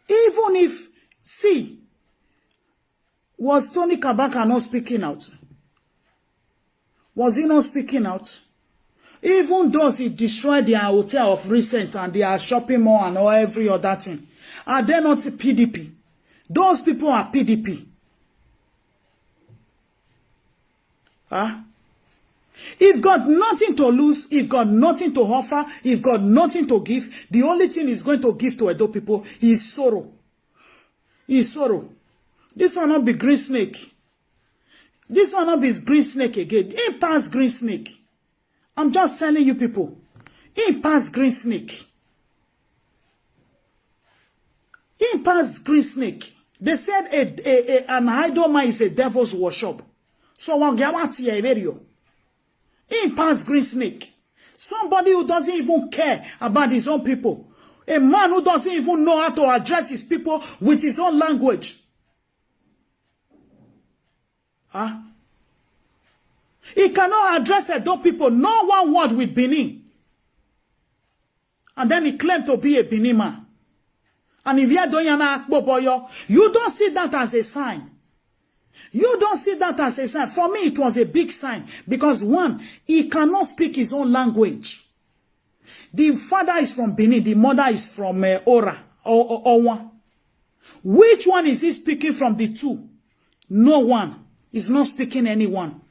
Even if, see, was Tony Kabaka not speaking out? Was he not speaking out? Even though he destroyed their hotel of recent and their shopping mall and all every other thing, are they not PDP? Those people are PDP. If got nothing to lose, if got nothing to offer, if got nothing to give, the only thing he's going to give to Edo people is sorrow. Is sorrow. This one not be green snake. This one not be green snake again. He passed green snake. I'm just telling you people. He passed green snake. He passed green snake. They said an idol is a devil's workshop. So what he passed green snake. Somebody who doesn't even care about his own people. A man who doesn't even know how to address his people with his own language. He cannot address Edo people, no one word with Benin. And then he claimed to be a Benin man. And if you don't see that as a sign. You don't see that as a sign. For me, it was a big sign. Because one, he cannot speak his own language. The father is from Benin. The mother is from Ora. Owa. Which one is he speaking from the two? No one. He's not speaking anyone.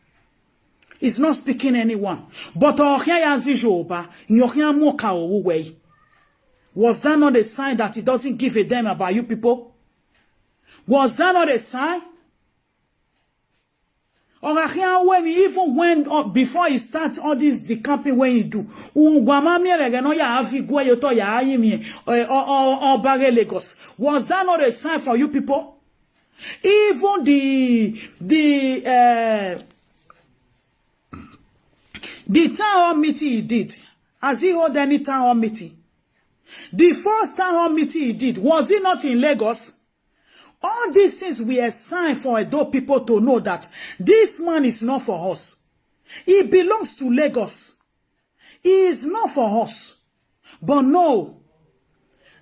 He's not speaking anyone. But was that not a sign that he doesn't give a damn about you people? Was that not a sign? Even when before he starts all this decamping, when you do, was that not a sign for you people? Even the town hall meeting he did, has he held any town hall meeting? The first town hall meeting he did, was it not in Lagos? All these things were a sign for Edo people to know that this man is not for us. He belongs to Lagos. He is not for us. But no,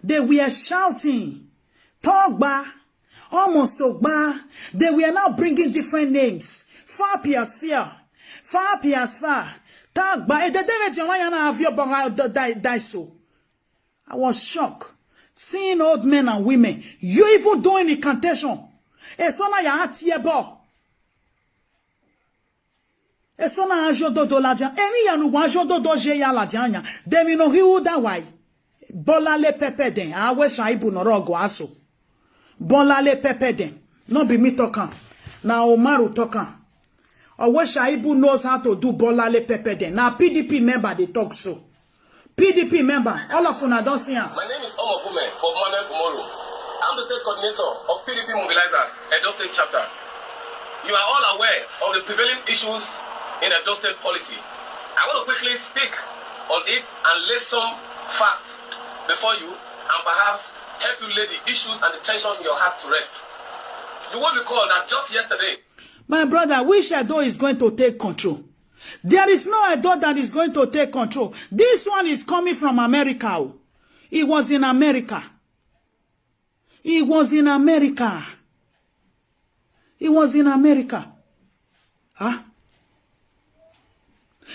they were shouting, Togba, almost Togba. They were now bringing different names. Far Piasphere, Far Piasphere, Togba. I was shocked. Seeing old men and women, you even doing incantation. It's not your heart here, boy. It's not a jodo do la dian. Any yanu wa jodo do je ya la dianya. Demi no hiu da wai. Bola le pepe den. I wish I ibu no rogo aso. Bola le pepe den. No be me talking. Na Omaru talking. I wish I ibu knows how to do bola le pepe den. Now PDP member they talk so. PDP member, all of you don't see him. My name is Omokume Omoro. I'm the state coordinator of PDP Mobilizers, Edo State Chapter. You are all aware of the prevailing issues in Edo State polity. I want to quickly speak on it and lay some facts before you and perhaps help you lay the issues and the tensions in your heart to rest. You will recall that just yesterday, my brother, which Edo is going to take control? There is no Edo that is going to take control. This one is coming from America. It was in America. It was in America. It was in America.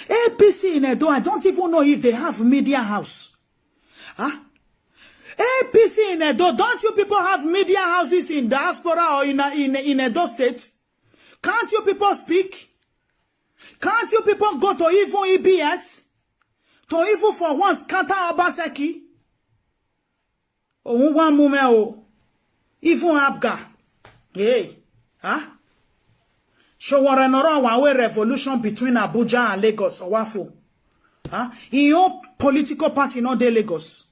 APC in Edo, I don't even know if they have media house. APC in Edo, don't you people have media houses in diaspora or in Edo State? Can't you people speak? Can't you people go to even EBS? To even for once scatter Obaseki? Oh, one moment, even Abga. Hey, show what another one way revolution between Abuja and Lagos or Wafo. In your political party, not the Lagos.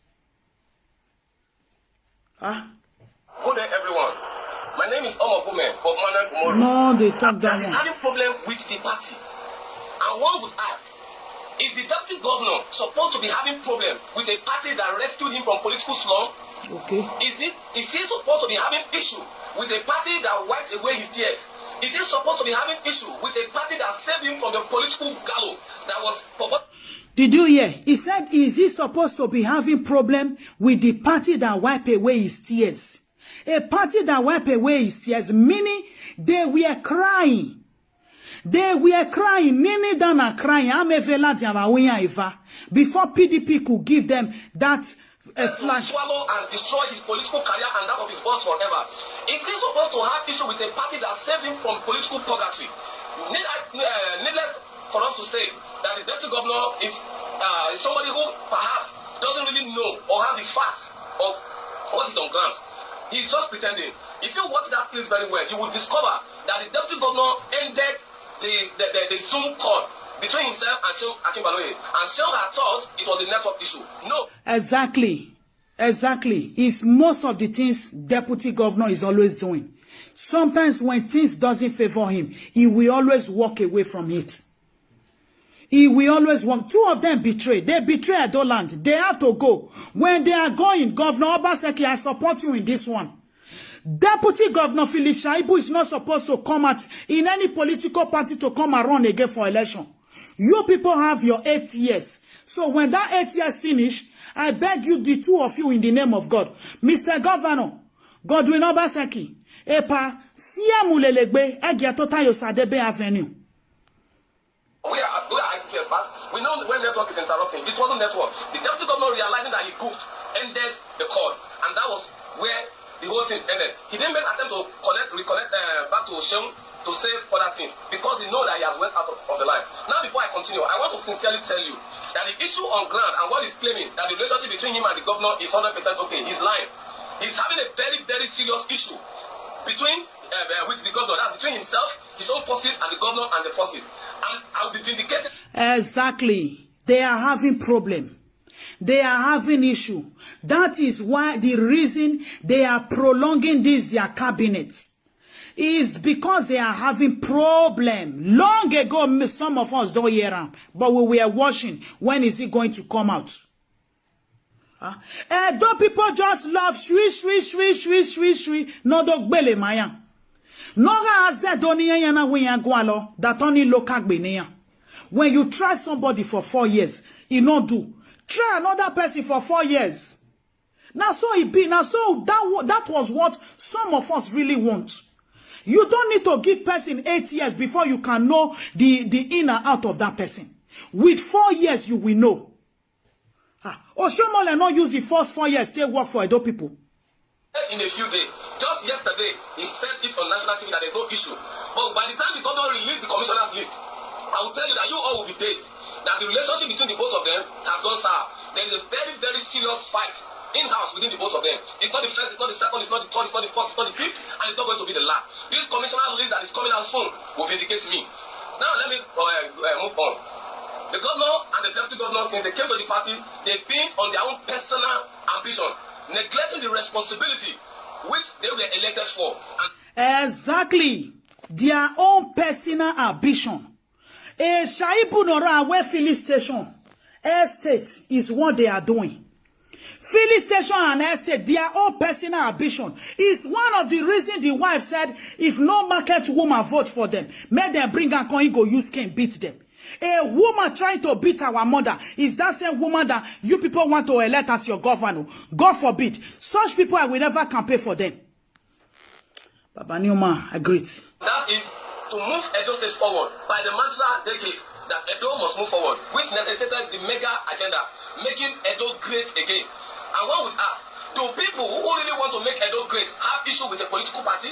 Good day, everyone. My name is Omokume Omoro. No, they talk that down. is having problem with the party. And one would ask, is the deputy governor supposed to be having problem with a party that rescued him from political slum? Okay. Is he supposed to be having issue with a party that wiped away his tears? Is he supposed to be having issue with a party that saved him from the political gallows that was... Did you hear? He said, is he supposed to be having problem with the party that wiped away his tears? A party that wiped away his tears, meaning they were crying. They were crying, Nini Dana crying, before PDP could give them that flash. Swallow and destroy his political career and that of his boss forever. Is he supposed to have issue with a party that saved him from political purgatory? Needless for us to say that the deputy governor is somebody who perhaps doesn't really know or have the facts of what is on ground. He's just pretending. If you watch that clip very well, you will discover that the deputy governor ended the Zoom call between himself and Shehu Akinbaloye. And Shehu had thought it was a network issue. No. Exactly. It's most of the things deputy governor is always doing. Sometimes when things doesn't favor him, he will always walk away from it. He will always walk. Two of them betray. They betray Adoland. They have to go. When they are going, Governor Obaseki, I support you in this one. Deputy Governor Philip Shaibu is not supposed to come out in any political party to come and run again for election. You people have your 8 years. So when that 8 years finish, I beg you, the two of you, in the name of God, Mr. Governor, Godwin Obaseki, Epa, Siamulelegbe, Egiatota Yosadebe Avenue. We are ICT experts. We know when network is interrupting. It wasn't network. The deputy governor realizing that he cooked ended the call. And that was where the whole thing ended. He didn't make an attempt to reconnect back to Shehu to say further things because he knows that he has went out of the line. Now, before I continue, I want to sincerely tell you that the issue on ground and what he's claiming that the relationship between him and the governor is 100% okay. He's lying. He's having a very, very serious issue between with the governor. That's between himself, his own forces, and the governor and the forces. And I will be vindicated. Exactly. They are having problem. They are having issue. That is why the reason they are prolonging this their cabinet is because they are having problem. Long ago, some of us don't hear them, but we were watching. When is it going to come out? Don't people just love shri. No dog bele maya. No has that that only local gbeneya. When you try somebody for 4 years, you not do. Try another person for 4 years. Now so it be. Now so that was what some of us really want. You don't need to give person 8 years before you can know the in and out of that person. With 4 years, you will know. Oshomole not use the first 4 years, still work for Edo people. In a few days, just yesterday, he said it on national TV that there's no issue. But by the time the governor released the commissioners list, I will tell you that you all will be dazed. That the relationship between the both of them has gone sour. There is a very, very serious fight in-house within the both of them. It's not the first, it's not the second, it's not the third, it's not the fourth, it's not the fifth, and it's not going to be the last. This commissioner list that is coming out soon will vindicate me. Now let me move on. The governor and the deputy governor, since they came to the party, they've been on their own personal ambition, neglecting the responsibility which they were elected for. Exactly. Their own personal ambition. A Shaibu Nora where filling station estate is what they are doing. Filling station and estate, their own personal ambition is one of the reasons the wife said if no market woman vote for them, make them bring a coin go use can beat them. A woman trying to beat our mother is that same woman that you people want to elect as your governor. God forbid. Such people I will never campaign for them. Baba Newman agreed. That is to move Edo State forward by the mantra they gave that Edo must move forward, which necessitated the mega agenda, making Edo great again. And one would ask, do people who really want to make Edo great have issue with a political party?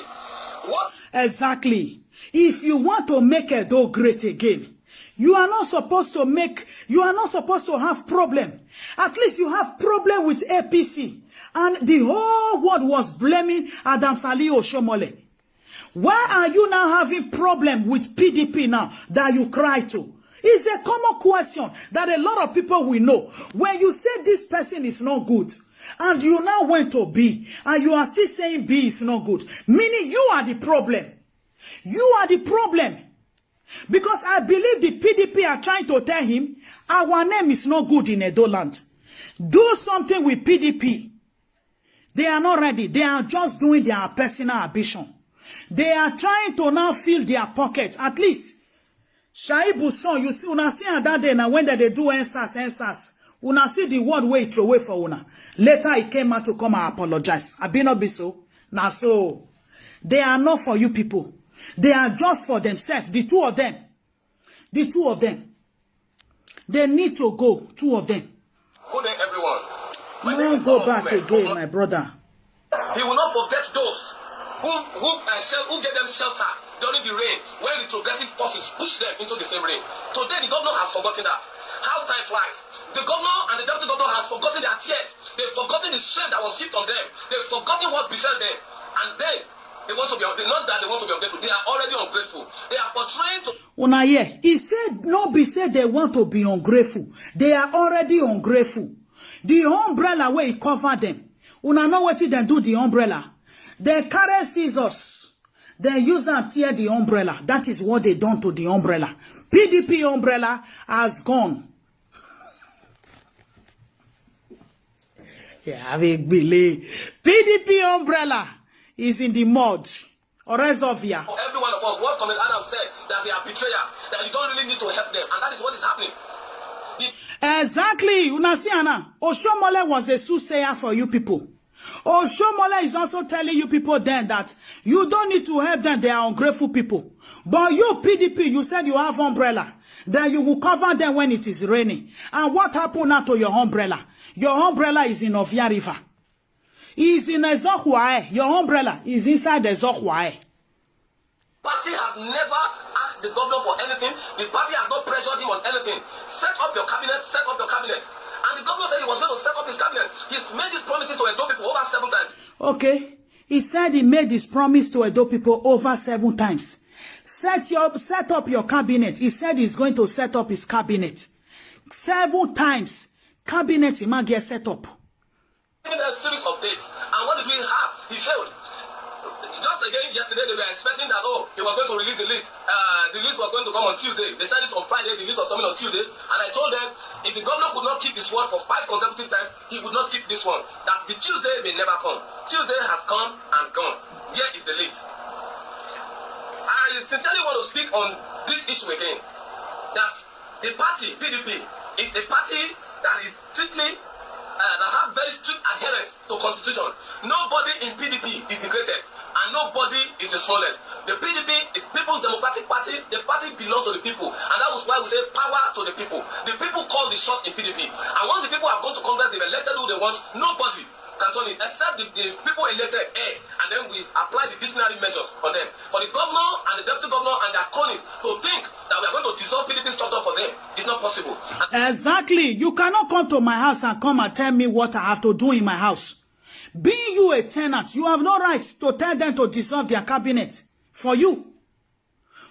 What? Exactly. If you want to make Edo great again, you are not supposed to have problem. At least you have problem with APC. And the whole world was blaming Adam Sali Oshomole. Why are you now having problem with PDP now that you cry to? It's a common question that a lot of people will know. When you say this person is not good, and you now went to B, and you are still saying B is not good, meaning you are the problem. You are the problem. Because I believe the PDP are trying to tell him, our name is not good in Edo land. Do something with PDP. They are not ready. They are just doing their personal ambition. They are trying to now fill their pockets. At least, Shaibu son, you see, una see that day now when they do answers. Una see the word way throw away for una. Later he came out to come and apologize. I be not be so. Now so, they are not for you people. They are just for themselves. The two of them. The two of them. They need to go. Two of them. Good day, everyone. Don't go back again, my brother. He will not forget those who gave them shelter during the rain when the progressive forces pushed them into the same rain. Today, the governor has forgotten that. How time flies. The governor and the deputy governor has forgotten their tears. They've forgotten the shame that was heaped on them. They've forgotten what befell them. And then they want to be, not that they want to be ungrateful. They are already ungrateful. They are portraying to... Una here, he said, no be said they want to be ungrateful. They are already ungrateful. The umbrella where he covered them. Una know what they do the umbrella. They carry scissors. They use and tear the umbrella. That is what they done to the umbrella. PDP umbrella has gone. Yeah, big Billy. PDP umbrella is in the mud. Or reservoir. For every one of us, what Comrade Adam said, that they are betrayers, that you don't really need to help them. And that is what is happening. Exactly. Unasiana. Oshomole was a soothsayer for you people. Oshomole is also telling you people then that you don't need to help them. They are ungrateful people. But you, PDP, you said you have umbrella. That you will cover them when it is raining. And what happened now to your umbrella? Your umbrella is in Ovia River. It's in Ezokwae. Your umbrella is inside Ezokwae. Party has never asked the governor for anything. The party has not pressured him on anything. Set up your cabinet, set up your cabinet. And the governor said he was going to set up his cabinet. He's made these promises to Edo people over 7 times. Okay. He said he made this promise to Edo people over 7 times. Set up your cabinet. He said he's going to set up his cabinet. 7 times. Cabinet he might get set up. Even a series of dates. And what did we have? He failed. Just again, yesterday they were expecting that, oh, he was going to release the list. The list was going to come on Tuesday. They said it on Friday, the list was coming on Tuesday. And I told them, if the governor could not keep his word for 5 consecutive times, he would not keep this one. That the Tuesday may never come. Tuesday has come and gone. Here is the list. I sincerely want to speak on this issue again. That the party, PDP, is a party that is strictly, that have very strict adherence to constitution. Nobody in PDP is the greatest. And nobody is the smallest. The PDP is People's Democratic Party. The party belongs to the people. And that was why we say power to the people. The people call the shots in PDP. And once the people have gone to Congress, they've elected who they want. Nobody can turn it except the people elected A. And then we apply the disciplinary measures on them. For the governor and the deputy governor and their cronies to think that we are going to dissolve PDP structure for them, it's not possible. Exactly. You cannot come to my house and come and tell me what I have to do in my house. Being you a tenant, you have no right to tell them to dissolve their cabinet for you.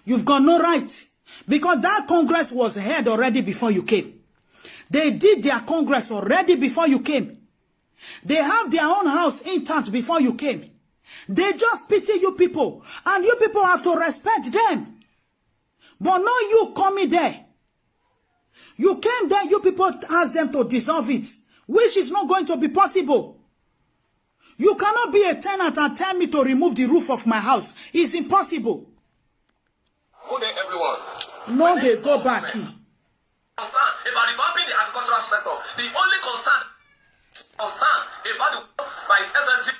You've got no right. Because that Congress was held already before you came. They did their Congress already before you came. They have their own house intact before you came. They just pity you people. And you people have to respect them. But now you coming there. You came there, you people asked them to dissolve it. Which is not going to be possible. You cannot be a tenant and tell me to remove the roof of my house. It's impossible. Good day, everyone. No, they go back. Concern about revamping the agricultural sector. The only concern about the by SSG.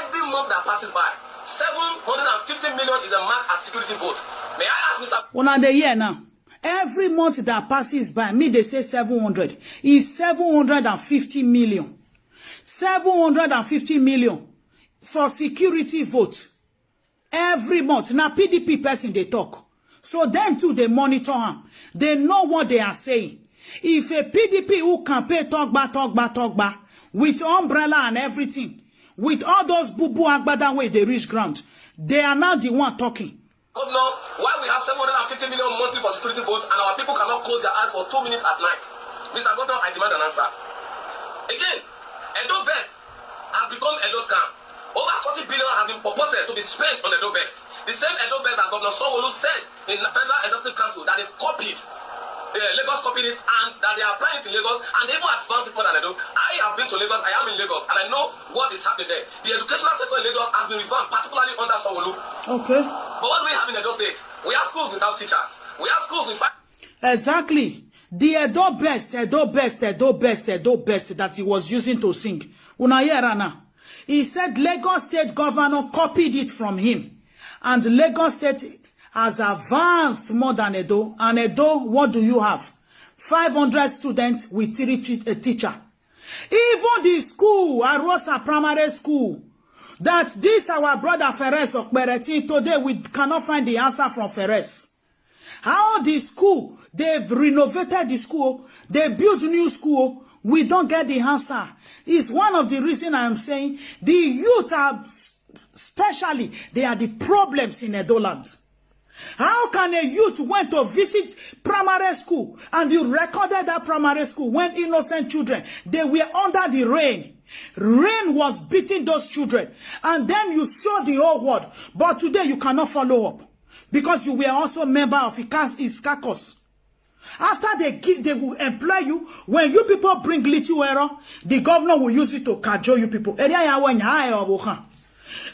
Every month that passes by, 750 million is a mark as security vote. May I ask Mr. One the year now. Every month that passes by, me they say 700. Is 750 million. 750 million for security vote every month. Now PDP person they talk. So them too they monitor him. They know what they are saying. If a PDP who campaign talk back with umbrella and everything, with all those boo-boo agbada way they reach ground, they are now the one talking. Governor, why we have 750 million monthly for security votes and our people cannot close their eyes for 2 minutes at night? Mr. Governor, I demand an answer. Again, Edo Best has become Edo Scam. Over 40 billion has been purported to be spent on Edo Best. The same Edo Best that Governor Sanwo-Olu said in the Federal Executive Council that they copied Lagos copied it, and that they are applying it in Lagos, and they even advance it more than I do. I have been to Lagos, I am in Lagos, and I know what is happening there. The educational sector in Lagos has been revamped, particularly under Sanwo-Olu. Okay. But what do we have in Edo State? We have schools without teachers. We have schools with Exactly. The Edo best that he was using to sing. Unayerana. He said Lagos State governor copied it from him. And Lagos State has advanced more than Edo. And Edo, what do you have? 500 students with 3 teacher. Even the school, Arosa Primary School, that this our brother Ferez Okbereti, today we cannot find the answer from Ferez. How the school, they've renovated the school, they built new school, we don't get the answer. It's one of the reasons I am saying the youth are, especially, they are the problems in Edo land. How can a youth went to visit primary school and you recorded that primary school when innocent children, they were under the rain. Rain was beating those children. And then you show the whole world. But today you cannot follow up. Because you were also a member of Iskakos. After they will employ you, when you people bring little error, the governor will use it to cajole you people.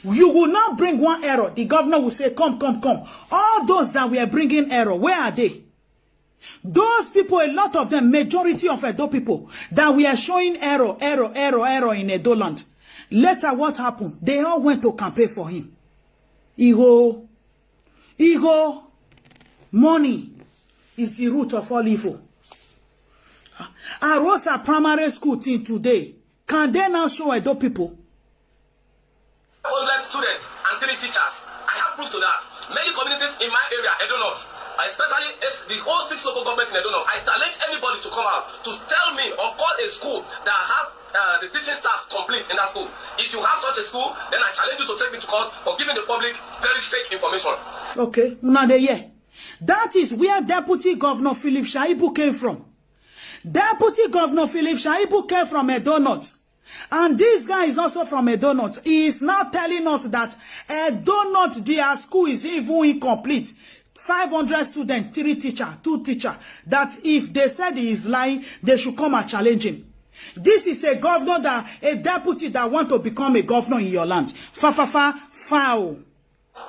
You will not bring one error. The governor will say, come. All those that were bringing error, where are they? Those people, a lot of them, majority of Edo people, that we are showing error in Edo land. Later, what happened? They all went to campaign for him. Ego, money is the root of all evil. Arosa Primary School team today, can they now show Edo people? 100 students and 3 teachers. I have proof to that. Many communities in my area, Edo North, especially the whole 6 local governments in Edo North, I challenge anybody to come out to tell me or call a school that has the teaching staff complete in that school. If you have such a school, then I challenge you to take me to court for giving the public very fake information. Okay, that is where Deputy Governor Philip Shaibu came from. Deputy Governor Philip Shaibu came from Edo North. And this guy is also from Edo North. He is now telling us that Edo North, their school is even incomplete. 500 students, 3 teacher, 2 teacher. That if they said he is lying, they should come and challenge him. This is a governor a deputy that want to become a governor in your land. Foul.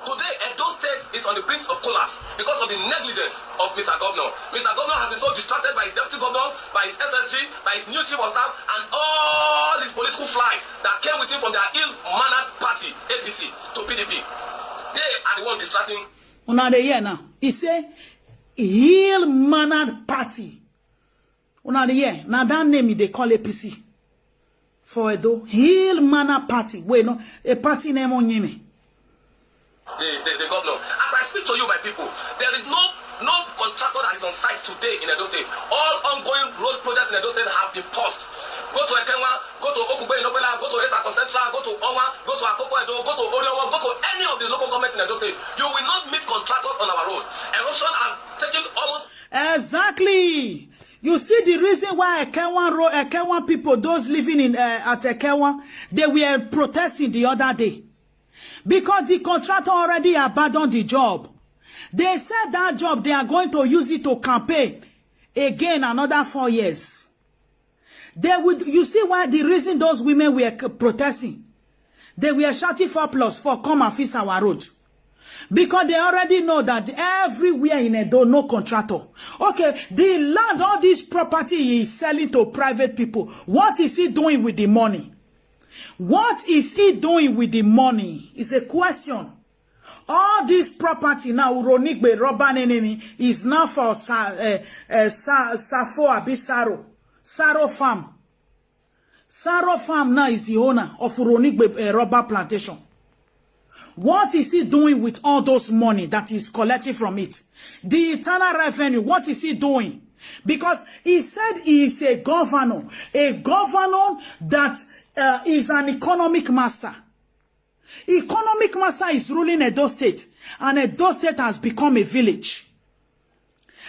Today, Edo State is on the brink of collapse because of the negligence of Mr. Governor. Mr. Governor has been so distracted by his deputy governor, by his SSG, by his new chief of staff, and all his political flies that came with him from their ill-mannered party, APC, to PDP. They are the ones distracting. Una de here now. He say, ill-mannered party. Una de here. Now that name they call APC. For Edo, ill-mannered party. Wait, no, a party name on Yeme. The governor. As I speak to you, my people, there is no contractor that is on site today in Edo State. All ongoing road projects in Edo State have been paused. Go to Ekenwa, go to Okugbe Inobela, go to Esako Central, go to Onwa, go to Akoko Edo, go to Oriowa, go to any of the local governments in Edo State. You will not meet contractors on our road. Erosion has taken almost... Exactly. You see the reason why Ekenwa people, those living in at Ekenwa, they were protesting the other day. Because the contractor already abandoned the job. They said that job, they are going to use it to campaign again another 4 years. You see why the reason those women were protesting? They were shouting for applause for come and fix our road. Because they already know that everywhere in Edo, no contractor. Okay, the land, all this property he is selling to private people. What is he doing with the money? What is he doing with the money? It's a question. All this property now, Uronigbe Roban enemy, is now for Safo Abisaro. Saro Farm. Saro Farm now is the owner of Uronigbe rubber plantation. What is he doing with all those money that he's collecting from it? The internal revenue, what is he doing? Because he said he is a governor that is an economic master. Economic master is ruling Edo State, and Edo State has become a village.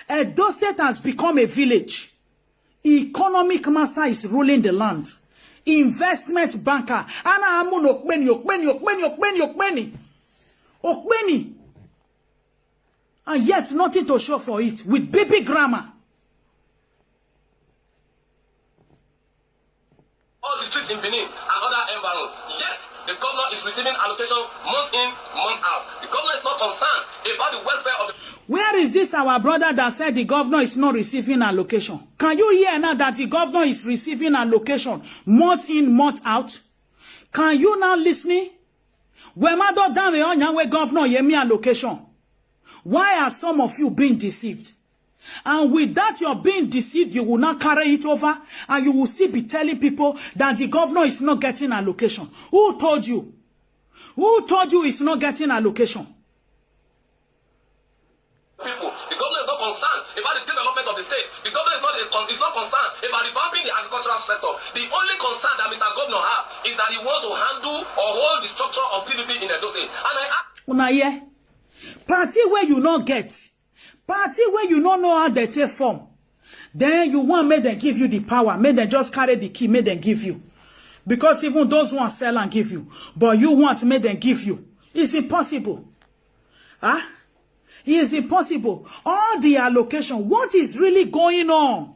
Edo State has become a village. Economic master is ruling the land. Investment banker. Ana amun okbeni. And yet nothing to show for it. With baby grammar. conflict in Benin and other environs. Yet, the governor is receiving allocation month in, month out. The governor is not concerned about the welfare of the... Where is this our brother that said the governor is not receiving allocation? Can you hear now that the governor is receiving allocation month in, month out? Can you now listen? When Mado Dame Onyanwe governor yemi allocation, why are some of you being deceived? And with that you're being deceived, you will not carry it over and you will still be telling people that the governor is not getting allocation. Who told you? Who told you it's not getting allocation? People. The governor is not concerned about the development of the state. The governor is not concerned about revamping the agricultural sector. The only concern that Mr. Governor has is that he wants to handle or hold the structure of PDP in Edo State. And I ask... Una yeah. Party where you not get. Party where you don't know how they take form. Then you want make them give you the power. Make them just carry the key. Make them give you. Because even those who sell and give you. But you want make them give you. It's impossible. Huh? It is impossible. All the allocation. What is really going on?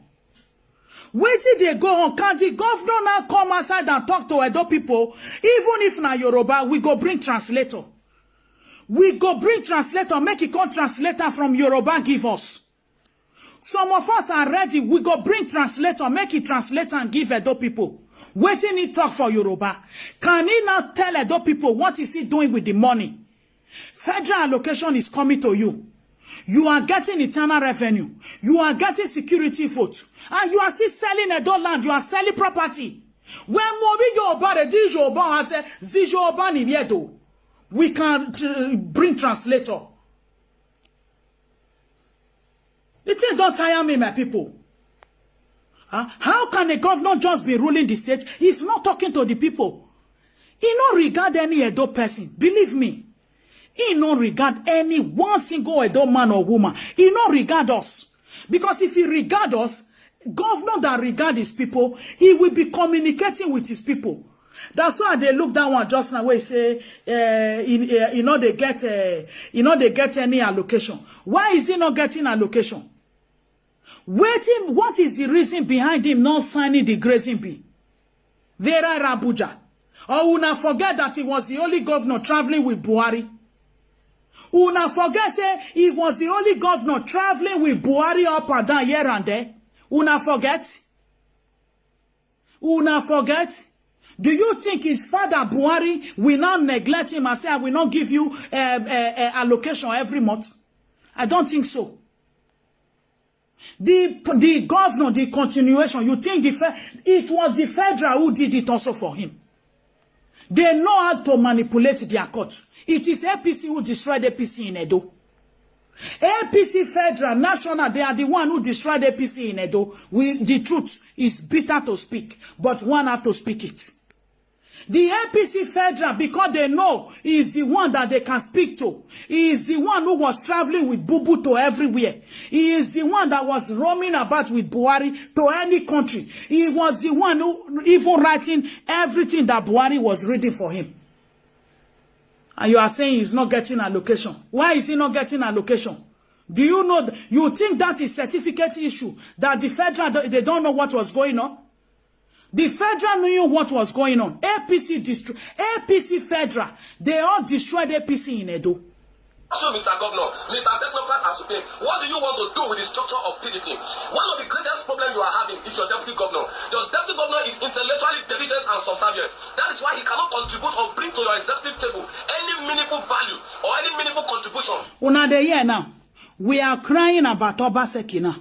Where did they go on? Can the governor now come outside and talk to Edo people? Even if na Yoruba, we go bring translator. We go bring translator, make it come translator from Yoruba, give us. Some of us are ready. We go bring translator, make it translator and give Edo people. Waiting he talk for Yoruba. Can he now tell Edo people what is he doing with the money? Federal allocation is coming to you. You are getting internal revenue. You are getting security vote. And you are still selling Edo land. You are selling property. When Mobi Yoruba, the Yoruba has a Yoruba ni Edo. We can bring translator. The thing don't tire me, my people. How can a governor just be ruling the state? He's not talking to the people. He don't regard any Edo person. Believe me. He don't regard any one single Edo man or woman. He don't regard us. Because if he regard us, governor that regard his people, he will be communicating with his people. That's why they look that one just now where say they get any allocation. Why is he not getting allocation? Waiting, what is the reason behind him not signing the grazing bill? Vera Abuja. Or una forget that he was the only governor traveling with Buhari. Una forget say he was the only governor traveling with Buhari up and down here and there. Una forget? Una forget? Do you think his father Buhari will not neglect him and say, I will not give you allocation every month? I don't think so. The governor, the continuation, you think it was the federal who did it also for him? They know how to manipulate their courts. It is APC who destroyed APC in Edo. APC federal, national, they are the one who destroyed APC in Edo. The truth is bitter to speak, but one have to speak it. The APC federal, because they know he is the one that they can speak to. He is the one who was traveling with Bubu to everywhere. He is the one that was roaming about with Buhari to any country. He was the one who even writing everything that Buhari was reading for him. And you are saying he's not getting allocation. Why is he not getting allocation? Do you know? You think that is certificate issue? That the federal, they don't know what was going on? The federal knew what was going on. APC federal, they all destroyed APC in Edo. So, Mr. Governor, Mr. Technocrat has to pay. What do you want to do with the structure of PDP? One of the greatest problems you are having is your deputy governor. Your deputy governor is intellectually deficient and subservient. That is why he cannot contribute or bring to your executive table any meaningful value or any meaningful contribution. Una de here now. We are crying about Obaseki now.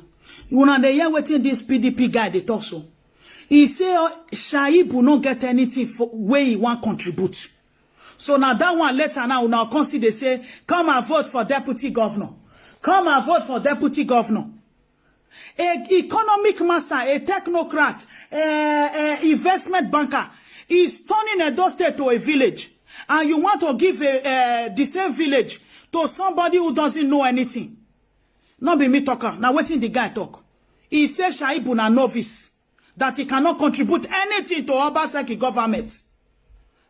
Una de here waiting this PDP guy they talk so. He say Shaib will not get anything for where he want contribute. So now that one later now consider say, come and vote for deputy governor. Come and vote for deputy governor. A economic master, a technocrat, investment banker is turning Edo State to a village. And you want to give the same village to somebody who doesn't know anything. Not be me talker. Now waiting the guy talk. He says Shaibu na novice. That he cannot contribute anything to Obaseki government.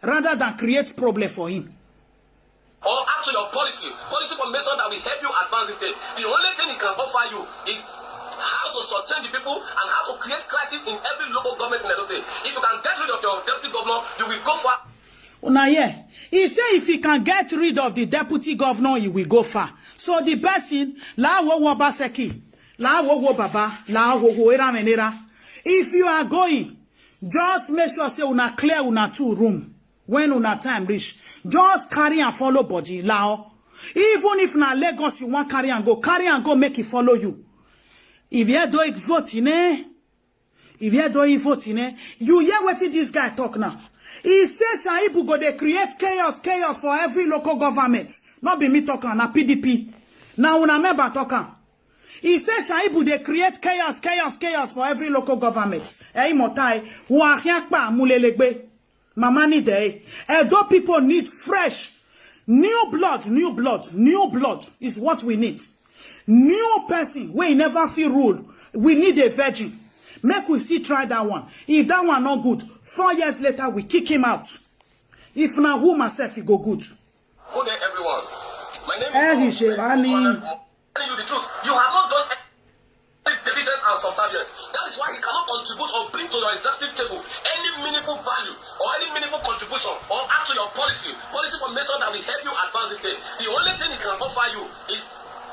Rather than create problem for him. Or actually your policy formation that will help you advance the state. The only thing he can offer you is how to shortchange the people and how to create crisis in every local government in Edo State. If you can get rid of your deputy governor, you will go far. Now, yeah, he say if he can get rid of the deputy governor, he will go far. So the person, la wo Obaseki, la wo Baba, la wo era menera. If you are going, just make sure say una clear una 2 room when una time reach. Just carry and follow body lao. Even if na Lagos you want carry and go make it follow you. If you do it voting, if you do it voting, you hear what this guy talk now. He says Shaibu go they create chaos for every local government. Not be me talking, na PDP. Now una member talking. He says Shaibu they create chaos for every local government. Eh motai, wahiakpa mulelegbe. Mama need day. Edo people need fresh, new blood is what we need. New person, we never feel rule. We need a virgin. Make we see try that one. If that one not good, 4 years later we kick him out. If now who myself he go good. Good day everyone. My name is telling you the truth. You have not done any diligent and subservient. That is why he cannot contribute or bring to your executive table any meaningful value or any meaningful contribution or add to your policy formation that will help you advance this state. The only thing he can offer you is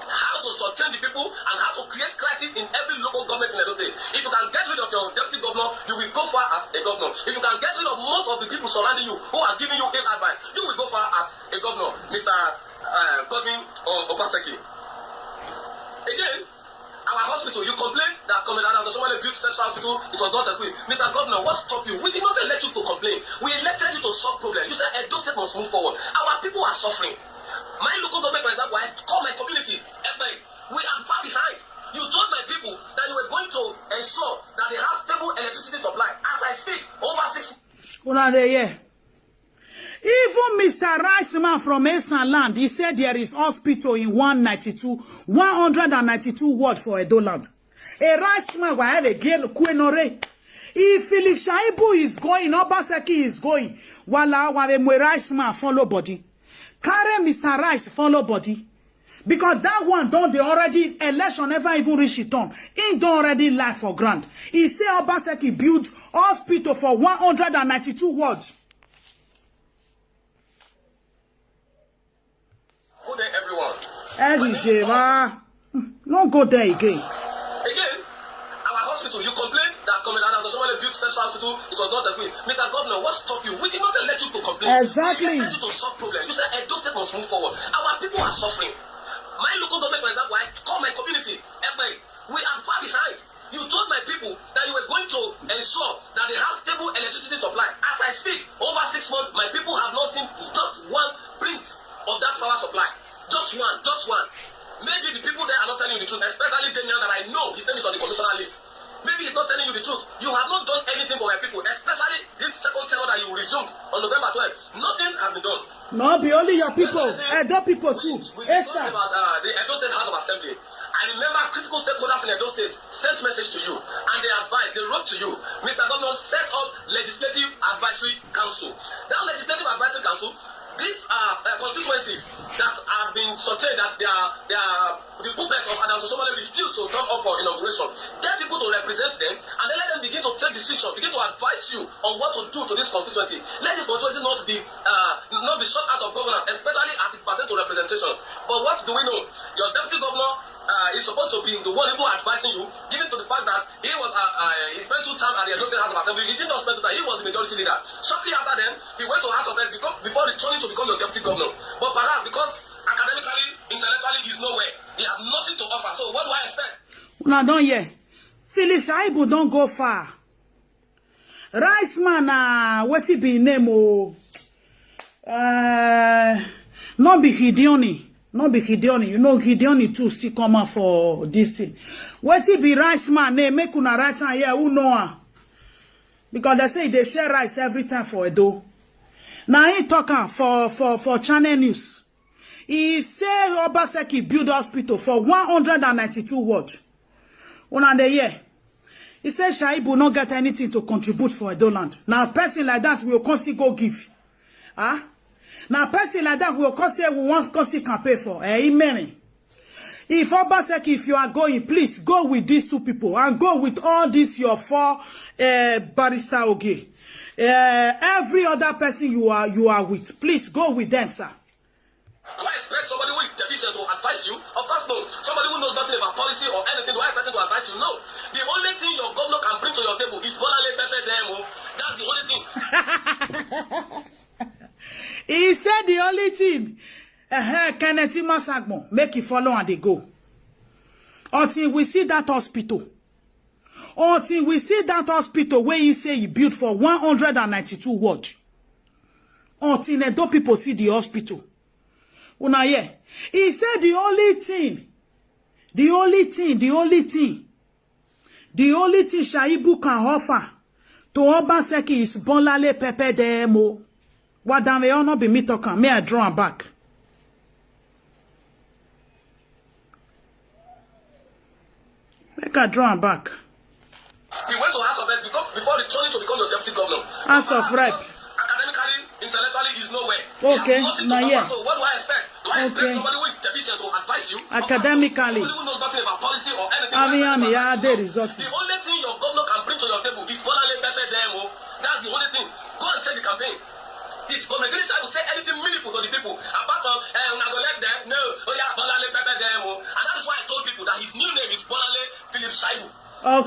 how to shortchange the people and how to create crisis in every local government in Edo State. If you can get rid of your deputy governor, you will go far as a governor. If you can get rid of most of the people surrounding you who are giving you ill advice, you will go far as a governor, Mr. Godwin Obaseki. Again, our hospital, you complain that someone built Central Hospital, it was not equipped. Mr. Governor, what stopped you? We did not elect you to complain. We elected you to solve problems. You said Edo State must move forward. Our people are suffering. My local government, for example, I call my community, we are far behind. You told my people that you were going to ensure that they have stable electricity supply. As I speak, over 6 months. Even Mr. Riceman from Eastern Land, he said there is hospital in 192 ward for Edo Land. A Riceman will have again Kwenore. If Philip Shaibu is going, Obaseki is going, Wala Riceman follow body. Carry Mr. Rice follow body. Because that one don't they already election never even reach it on. He don't already lie for grant. He say Obaseki built hospital for 192 wards. Good day, everyone. No go there again. Again, our hospital, you complain that someone built Central Hospital, it was not equipped. Mr. Governor, what stopped you? We did not elect you to complain. Exactly. We elected you to solve problems. You said Edo State must move forward. Our people are suffering. My local government, for example, I call my community, we are far behind. You told my people that you were going to ensure that they have stable electricity supply. As I speak, over 6 months, my people have not seen just one print of that power supply. Just one. Maybe the people there are not telling you the truth, especially Daniel that I know his name is on the commissioner list. Maybe he's not telling you the truth. You have not done anything for my people, especially this second tenure that you resumed on November 12. Nothing has been done. No, be only your people. Edo people too. We discussed about the Edo State House of Assembly. I remember critical stakeholders in Edo State sent message to you and they advised, they wrote to you, Mr. Governor, set up Legislative Advisory Council. That Legislative Advisory Council, these are constituencies that have been sorted that they are the puppets of Adams Osomole refuse to come up for inauguration. Get people to represent them and then let them begin to take decisions, begin to advise you on what to do to this constituency. Let this constituency not be shut out of governance, especially as it pertains to representation. But what do we know? Your deputy governor is supposed to be the one who advising you, given to the fact that he was he spent 2 terms at the Edo State House of Assembly. He did not spend 2 terms. He was the majority leader. Shortly after then, he went to House of Reps before returning to become your deputy governor. But perhaps because academically, intellectually, he's nowhere. He has nothing to offer. So what do I expect? Now don't hear. Philip Shaibu don't go far. Rice man, what it be name? Not be Gideoni. Not be Gideoni. You know Gideoni too still come out for this thing. What it be rice man name? Make una right hand here. Who know? Because they say they share rice every time for Edo. Now he talking for Channel News. He say Obaseki build hospital for 192 wards. Una the year. He said Shaibu not get anything to contribute for Edo land. Now a person like that will constantly go give. Now a person like that will constantly we want constantly campaign for. Amen. If Obaseki, if you are going, please go with these 2 people and go with all these your 4 barrister Oge. Every other person you are with, please go with them, sir. Do I expect somebody who is deficient to advise you? Of course, no. Somebody who knows nothing about policy or anything, do I expect him to advise you? No. The only thing your governor can bring to your table is Bolale Pepe Demo. That's the only thing. He said the only thing. Kenneth Masagmo, make it follow and they go. Until we see that hospital. Until we see that hospital where he say he built for 192 wards. Until the people see the hospital. Una yeah. He said the only thing Shaibu can offer to Obaseki is Bolale Pepe Demo. What damn we all not be me talking. May I draw him back? Make I draw him back. He went to House of Rep before returning to become your deputy governor. House of Rep. Academically, intellectually, he's nowhere. Okay, now yeah. So what do I expect? Do I expect somebody who is deficient to advise you? Academically. Somebody who knows nothing about policy or anything. The result. The only thing your governor can bring to your table is Bolale Pepe Demo. That's the only thing. Go and check the campaign. Did Governor try to say anything meaningful to the people apart from I go let them? No. Oh yeah, Bolale Pepe Demo. And that is why I told people that his new name is Bolale Philip Shaibu.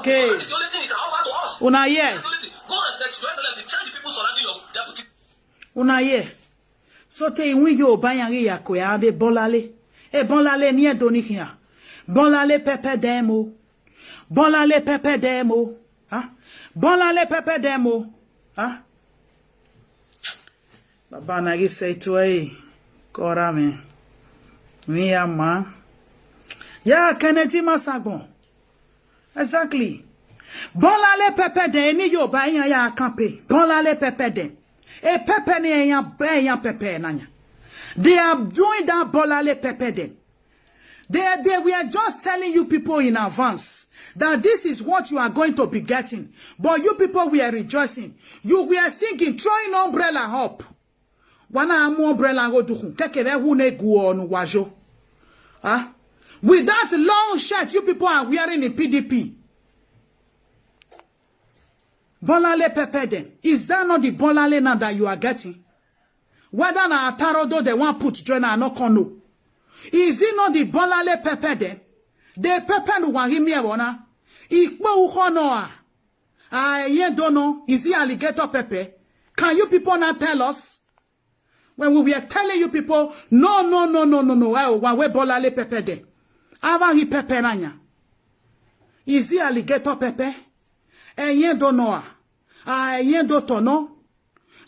Okay. That is the only thing he can offer to us. Una yeah. Go and check Your Excellency. Check the people surrounding your deputy. Una yeah. So te win yo bayari ya ko ya de Bolale. Bolale ni e doni kia. Bolale Pepe Demo. Bolale Pepe Demo. Huh? Bolale Pepe Demo. Huh? Baba na gi say to e kora me. Mi ama. Ya Kennedy Masagbon. Exactly. Bolale Pepe de ni yo ba yan ya campe. Bolale Pepe de. E Pepe ni yan Pepe nanya. They are doing that Bolale Pepe de. They were just telling you people in advance that this is what you are going to be getting. But you people were rejoicing. You were singing, throwing umbrella up. Wana amu umbrella go dukun. Kekere hune guo nu wajo. Huh? With that long shirt you people are wearing in PDP. Bolale Pepe then. Is that not the Bolale now that you are getting? Whether na Atarodo they want put join or not no. Is it not the Bolale Pepe then? The Pepe no wan him here wana. Ikpo uhono a. Yen don't know. Is he alligator Pepe? Can you people not tell us? When we were telling you people, no. Why Bolale Pepe then? Ava hi Pepe nanya. Is he alligator Pepe? Yen don't know. Yen don't know.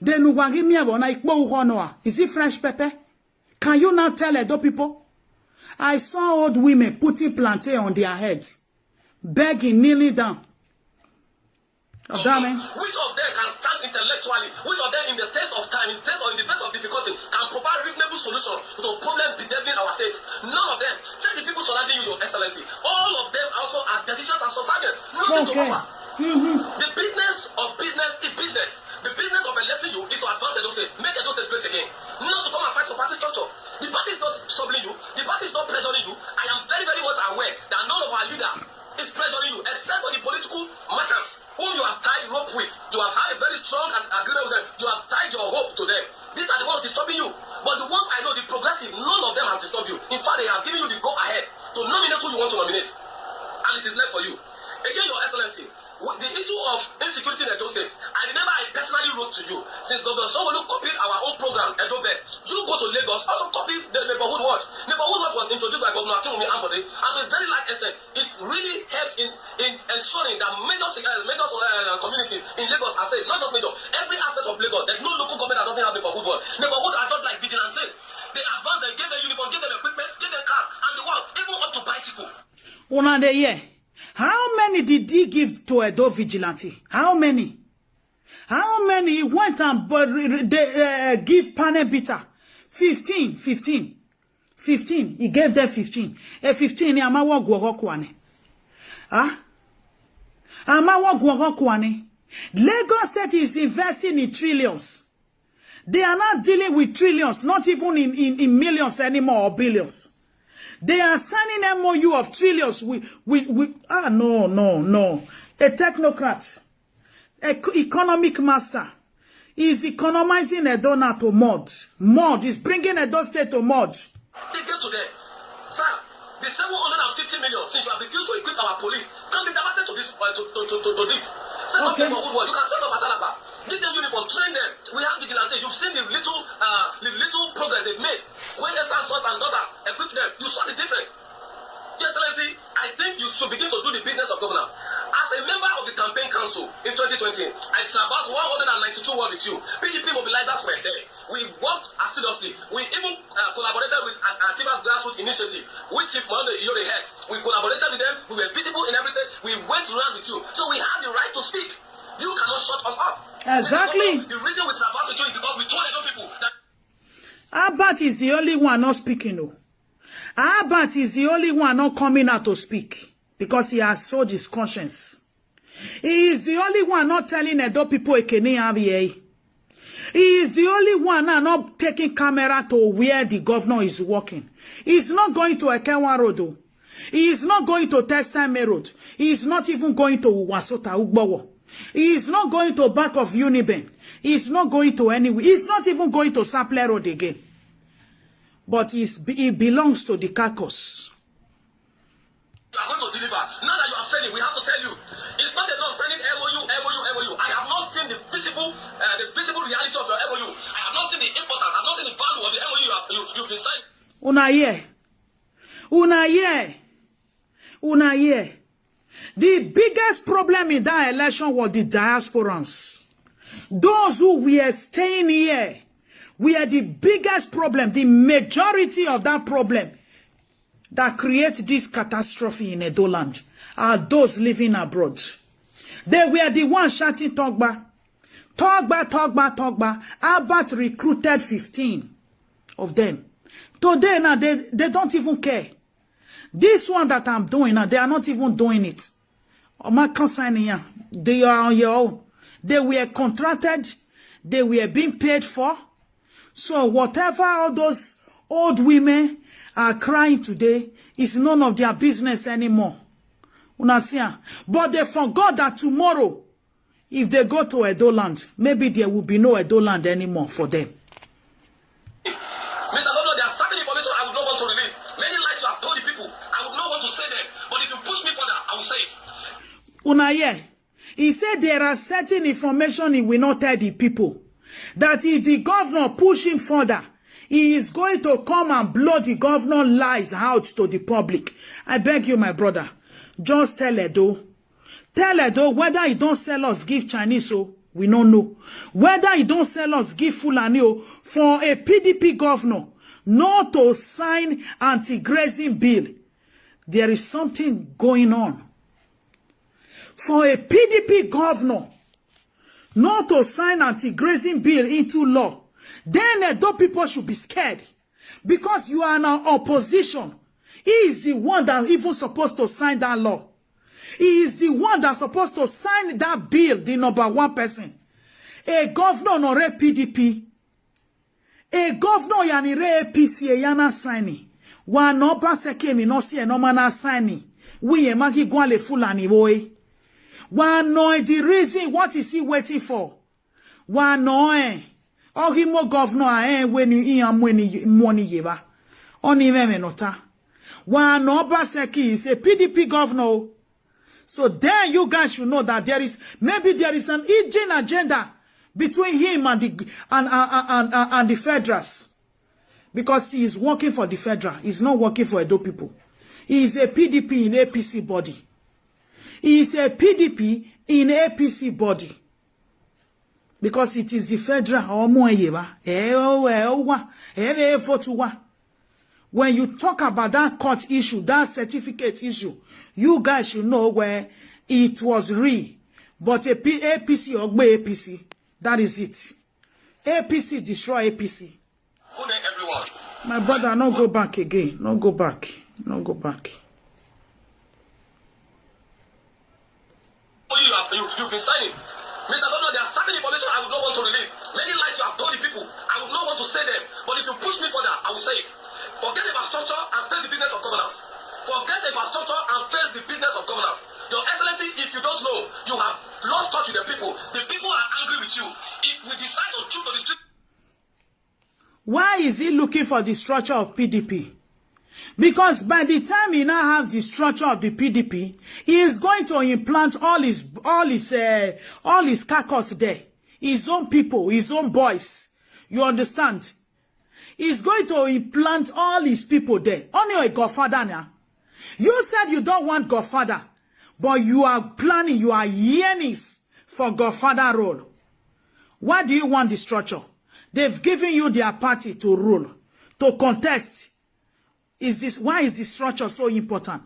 Then wan him here wana ikpo uhono. Is he fresh Pepe? Can you not tell Edo people? I saw old women putting plantain on their heads, begging, kneeling down. Which of them can stand intellectually? Which of them in the test of time, in the face of difficulty, can provide reasonable solution to the problem bedeviling our state? None of them. Check the people surrounding you, Your Excellency. All of them also are deficient and subservient. Nothing to offer. The business of business is business. The business of electing you is to advance Edo State, make Edo State great again. Not to come and fight for party structure. The party is not troubling you. The party is not pressuring you. I am very, very much aware that none of our leaders is pressuring you, except for the political merchants whom you have tied rope with. You have had a very strong agreement with them. You have tied your hope to them. These are the ones disturbing you. But the ones I know, the progressive, none of them have disturbed you. In fact, they have given you the go-ahead to nominate who you want to nominate. And it is left for you. Again, Your Excellency, the issue of insecurity in Edo State, I remember I personally wrote to you, since Governor Sanwo-Olu copied our own program, Edo Bet, you go to Lagos, also copy the neighborhood watch. Neighborhood watch was introduced by Governor Akinwumi Ambode, and to a very large extent, it really helped in ensuring that major communities in Lagos are safe. Not just major, every aspect of Lagos. There's no local government that doesn't have neighborhood watch. Neighborhood are just like vigilante. They advance, they give them uniform, give them equipment, give them cars, and the world, even up to bicycle. Una de ye. How many did he give to Edo Vigilante? How many? How many he went and give panel bitter? 15. He gave them 15. 15 ni amawo gwogo kwane. Amawo gwogo kwane. Lagos State is investing in trillions. They are not dealing with trillions, not even in millions anymore or billions. They are signing MOU of trillions with no. A technocrat, economic master, is economizing Edo now to mod. Mod is bringing Edo State to mod. They get to there. Sir, the 750 million, since you have refused to equip our police, can be diverted to this. Set up them for Woodward. You can set up Atalapa. Give them uniform, train them. We have vigilantes. You've seen the little progress they've made. When their sons and daughters equip them, you saw the difference. Your Excellency, I think you should begin to do the business of governance. As a member of the campaign council in 2020, I traversed 192 words with you. PDP mobilizers were there. We worked assiduously. We even collaborated with an Antiba's grassroots initiative, which Chief Mohamed Iyore heads. We collaborated with them. We were visible in everything. We went around with you. So we have the right to speak. You cannot shut us up. Exactly. The reason we traversed with you is because we told Edo people that Abat is the only one not speaking. No. Abat is the only one not coming out to speak because he has sold his conscience. He is the only one not telling Edo people Ekene Aviye. He is the only one not taking camera to where the governor is working. He is not going to Ekenwa Road. He is not going to Testame Road. He is not even going to Wasota Ugbowo. He is not going to back of Uniben. He is not going to anywhere. He is not even going to Sapler Road again. But he belongs to the caucus. you are going to deliver. Now that you are selling, we have to tell you, it's not enough sending MOU. I have not seen the visible reality of your MOU. I have not seen the importance. I have not seen the value of the MOU you've been signing. Una ye. The biggest problem in that election was the diasporans. Those who were staying here were the biggest problem, the majority of that problem that creates this catastrophe in Edo land are those living abroad. They were the ones shouting Togba. Albert recruited 15 of them. Today now they don't even care. This one that I'm doing now, they are not even doing it. They are on your own. They were contracted. They were being paid for. So whatever all those old women are crying today is none of their business anymore. But they forgot that tomorrow, if they go to Edo land, maybe there will be no Edo land anymore for them. Mr. Governor, there are certain information I would not want to release. Many lies you have told the people. I would not want to say them. But if you push me further, I will say it. He said there are certain information he will not tell the people. That if the governor push him further, he is going to come and blow the governor lies out to the public. I beg you, my brother, just tell Edo. Tell Edo whether he don't sell us give Chinese, so we don't know. Whether he don't sell us give Fulani for a PDP governor not to sign anti-grazing bill. There is something going on. For a PDP governor not to sign anti-grazing bill into law, then Edo people should be scared because you are in an opposition. He is the one that even supposed to sign that law. He is the one that's supposed to sign that bill, the number one person. A governor no re PDP. A governor yani re APC yana signing. Wa no Obaseki mi no si e no mana signing. We e magi gwa le Fulani boy. Wa no the reason what is he waiting for? Wa no Ohimo governor weni weni money yeba. Oni meme nota. Wa no Obaseki is a PDP governor. So then you guys should know that maybe there is an hidden agenda between him and the federals. Because he is working for the federal. He's not working for Edo people. He is a PDP in APC body. He is a PDP in APC body. Because it is the federal. When you talk about that court issue, that certificate issue, you guys should know where it was real. But APC or APC, that is it. APC destroy APC. Everyone. My brother, no go back again. No go back. No go back. You've been signing. Mr. Governor, there are certain information I would not want to release. Many lies you have told the people. I would not want to say them. But if you push me further, I will say it. Forget about structure and face the business of governance. Forget about structure and face the business of governance. Your Excellency, if you don't know, you have lost touch with the people. The people are angry with you. If we decide to choose to the street. Why is he looking for the structure of PDP? Because by the time he now has the structure of the PDP, he is going to implant all his carcass there. His own people, his own boys. You understand? He's going to implant all his people there. Only a godfather now. You said you don't want godfather, but you are planning, you are yearning for godfather role. Why do you want the structure? They've given you their party to rule, to contest. Why is this structure so important?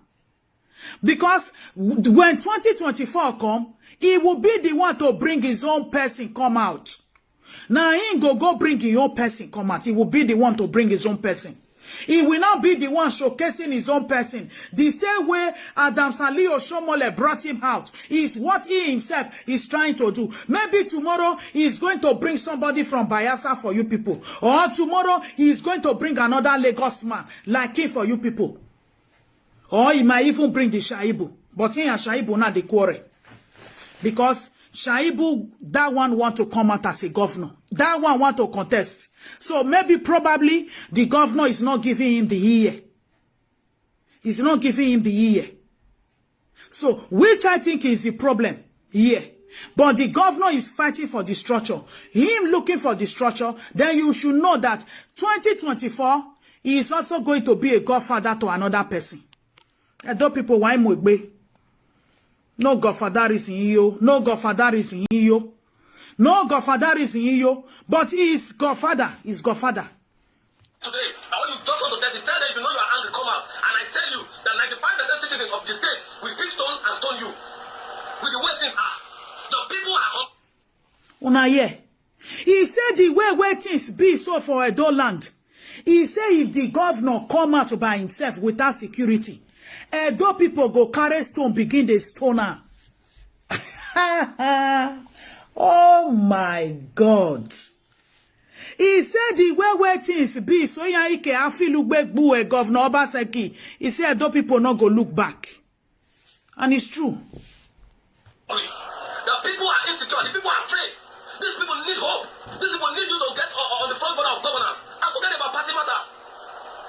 Because when 2024 come, he will be the one to bring his own person come out. Now he ain't go bring his own person come out. He will be the one to bring his own person. He will not be the one showcasing his own person. The same way Adam Salih Oshomole brought him out is what he himself is trying to do. Maybe tomorrow he is going to bring somebody from Bayelsa for you people. Or tomorrow he is going to bring another Lagos man like him for you people. Or he might even bring the Shaibu. But he and Shaibu not the quarrel. Because Shaibu, that one want to come out as a governor. That one want to contest. So maybe probably the governor is not giving him the ear. He's not giving him the ear. So which I think is the problem here. But the governor is fighting for the structure. Him looking for the structure. Then you should know that 2024 he is also going to be a godfather to another person. Those people why Mogbe. No godfather is in you. No godfather is in you. No godfather is in you. But he is godfather. He's godfather. Today, I want you just want to tell them if you know you are angry, come out. And I tell you that 95% citizens of the state will pick stone and stone you. With the way things are. The people are Una yeah. He said the way things be so for Edo land. He said if the governor come out by himself without security, Edo people go carry stone, begin the stoner. Oh my God. He said the way things be, so ya ike afi look back boo Governor Obaseki. He said Edo people not go look back. And it's true. The people are insecure, the people are afraid. These people need hope. These people need you to get on the front border of governance. And forget about party matters.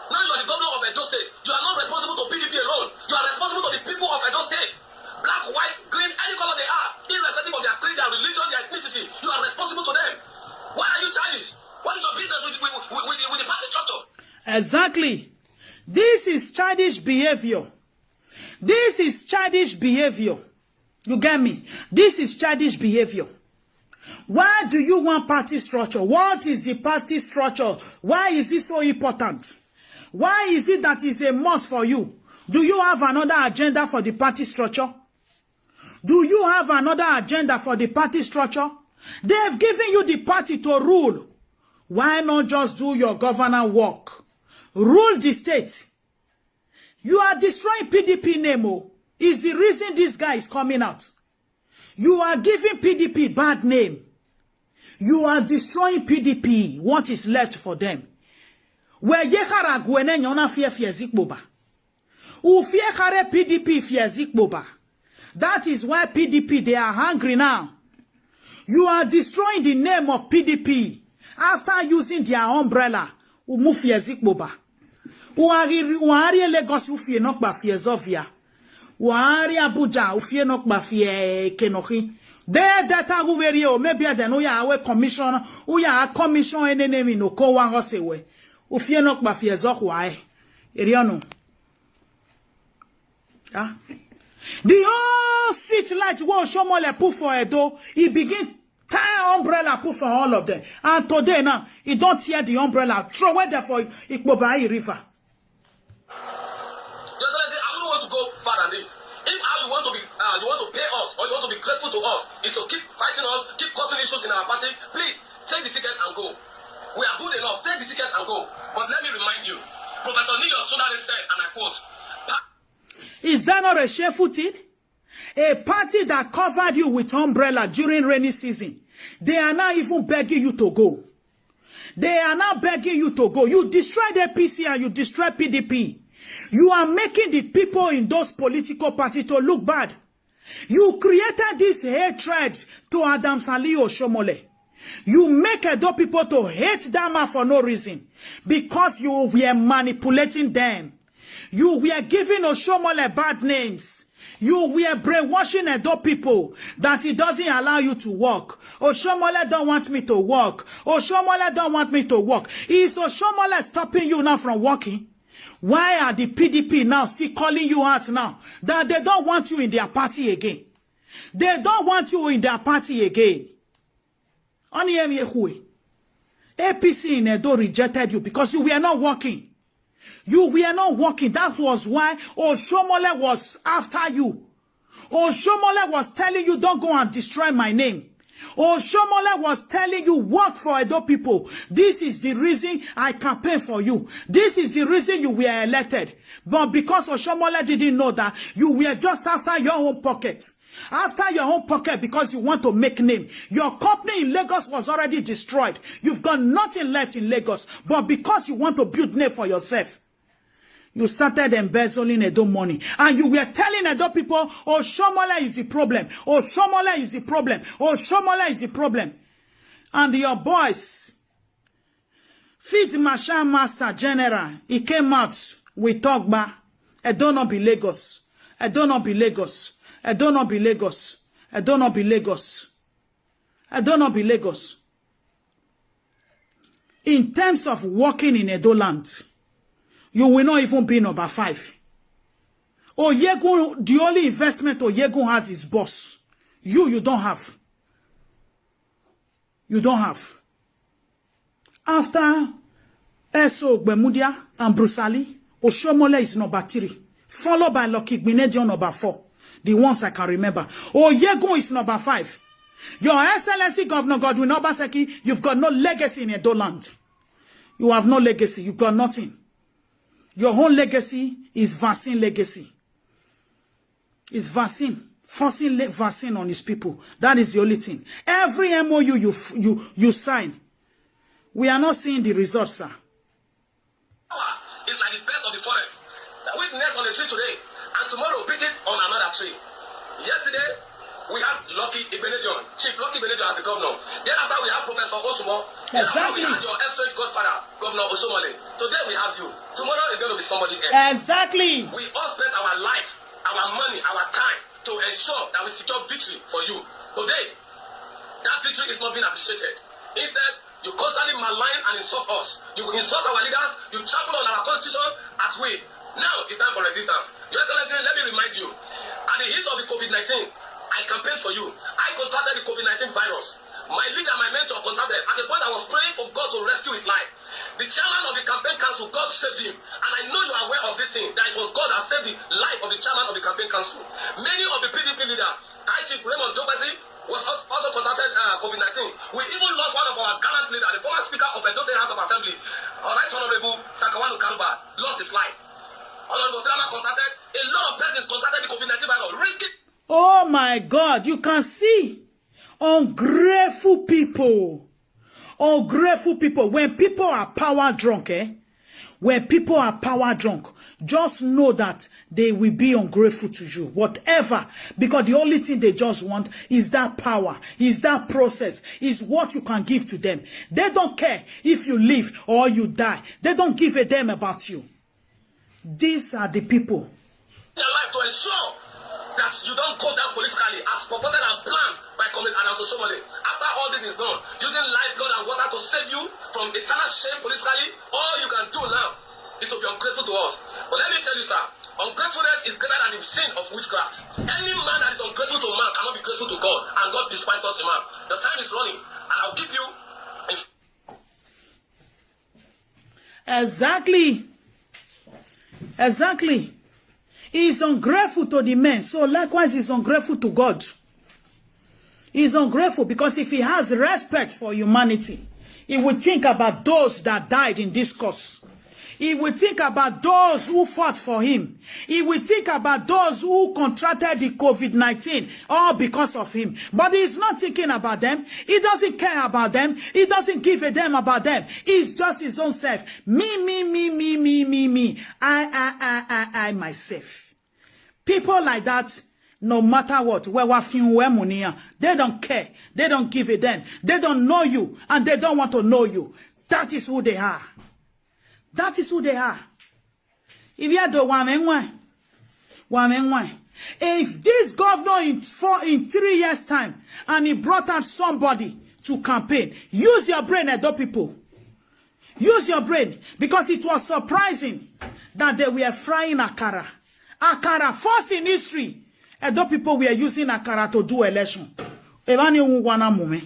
Now you are the governor of Edo State. You are not responsible to PDP alone. You are responsible to the people of Edo State. Black, white, green, any color they are, irrespective of their creed, their religion, their ethnicity, you are responsible to them. Why are you childish? What is your business with the party structure? Exactly. This is childish behavior. This is childish behavior. You get me? This is childish behavior. Why do you want party structure? What is the party structure? Why is it so important? Why is it that it's a must for you? Do you have another agenda for the party structure? Do you have another agenda for the party structure? They've given you the party to rule. Why not just do your governor work? Rule the state. You are destroying PDP name. Oh. Is the reason this guy is coming out. You are giving PDP bad name. You are destroying PDP. What is left for them? Where yekara gwene nyona fiezik boba. Ufiekare PDP fiezik boba. That is why PDP, they are hungry now. You are destroying the name of PDP after using their umbrella. Umu fiezik boba. Uari Lagos ufie nokba fiezovia. Uari Abuja ufie nokba fie kenohi. There data guverio maybe then uya awe commission uya commission enemy no ko wan hosewe. Ufie nokba fiezok wae. Eriano. Ah. The whole street light will show more put for Edo. He begin tie umbrella put for all of them. And today now, he don't tear the umbrella. Throw away there for Ikbobai River. I don't want to go further than this. If how you want to be, you want to pay us or you want to be grateful to us is to keep fighting us, keep causing issues in our party, please take the ticket and go. We are good enough. Take the ticket and go. But let me remind you, Professor Niyo Sunari said, and I quote, is that not a shameful thing? A party that covered you with umbrella during rainy season, they are now even begging you to go. They are now begging you to go. You destroyed APC and you destroyed PDP. You are making the people in those political parties to look bad. You created this hatred to Adam Sali Oshomole. You make Edo people to hate that man for no reason. Because you were manipulating them. You were giving Oshomole bad names. You were brainwashing Edo people that it doesn't allow you to work. Oshomole don't want me to work. Oshomole don't want me to work. Is Oshomole stopping you now from working? Why are the PDP now still calling you out now? That they don't want you in their party again. They don't want you in their party again. APC in Edo rejected you because you were not working. You were not working. That was why Oshomole was after you. Oshomole was telling you, don't go and destroy my name. Oshomole was telling you, work for Edo people. This is the reason I campaign for you. This is the reason you were elected. But because Oshomole didn't know that, you were just after your own pocket. After your own pocket because you want to make name. Your company in Lagos was already destroyed. You've got nothing left in Lagos. But because you want to build name for yourself, you started embezzling Edo money. And you were telling Edo people, oh, Oshomole is the problem. Oh, Oshomole is the problem. Oh, Oshomole is the problem. And your boys, Field Marshal Master General, he came out with Togba. Edo not be Lagos. Edo not be Lagos. Edo not be Lagos. Edo not be Lagos. Edo not be Lagos. In terms of working in Edo land, you will not even be number 5. Oyegun, the only investment Oyegun has is boss. You don't have. You don't have. After Eso Gbemudia and Brusali, Oshomole is number 3. Followed by Lucky Gbinedio number 4. The ones I can remember. Oyegun is number 5. Your Excellency Governor Godwin Obaseki, you've got no legacy in Edo land. You have no legacy. You've got nothing. Your own legacy is vaccine legacy. It's vaccine. Forcing vaccine on his people. That is the only thing. Every MOU you sign, we are not seeing the results, sir. It's like the best of the forest. That witness on the tree today, and tomorrow beat it on another tree. Yesterday, we have Lucky Igbenedion, Chief Lucky Igbenedion as the governor. Then after we have Professor Osumo. Exactly. We had your estranged godfather, Governor Osomole. Today we have you. Tomorrow is going to be somebody else. Exactly. We all spent our life, our money, our time to ensure that we secure victory for you. Today, that victory is not being appreciated. Instead, you constantly malign and insult us. You insult our leaders. You trample on our constitution at will. Now it's time for resistance. Your Excellency, let me remind you, at the heat of the COVID-19, I campaigned for you. I contracted the COVID-19 virus. My leader, my mentor, contracted. At the point I was praying for God to rescue his life. The chairman of the campaign council, God saved him. And I know you are aware of this thing, that it was God that saved the life of the chairman of the campaign council. Many of the PDP leaders, Chief Raymond Obaseki, was also contracted COVID-19. We even lost one of our gallant leaders, the former speaker of Edo State House of Assembly, our Right Honorable Sakawanu Kaluba, lost his life. Honorable Silama contracted, a lot of persons contracted the COVID-19 virus, risking. Oh my God, you can see ungrateful people. Ungrateful people. When people are power drunk, when people are power drunk, just know that they will be ungrateful to you. Whatever. Because the only thing they just want is that power, is that process, is what you can give to them. They don't care if you live or you die. They don't give a damn about you. These are the people. Your life to ensure that you don't go down politically as proposed and planned by Comrade Adam Oshomole. After all this is done, using life, blood, and water to save you from eternal shame politically, all you can do now is to be ungrateful to us. But let me tell you, sir, ungratefulness is greater than the sin of witchcraft. Any man that is ungrateful to man cannot be grateful to God, and God despises such a man. The time is running, and I'll give you. Exactly. Exactly. He is ungrateful to the men. So likewise, he is ungrateful to God. He is ungrateful because if he has respect for humanity, he would think about those that died in this cause. He will think about those who fought for him. He will think about those who contracted the COVID-19, all because of him. But he's not thinking about them. He doesn't care about them. He doesn't give a damn about them. He's just his own self. Me. I, myself. People like that, no matter what, they don't care. They don't give a damn. They don't know you, and they don't want to know you. That is who they are. That is who they are. If you do if this governor in 3 years' time and he brought out somebody to campaign, use your brain, Edo people. Use your brain, because it was surprising that they were frying akara. Akara, first in history, Edo people were using akara to do election. Evani Unwana Mume.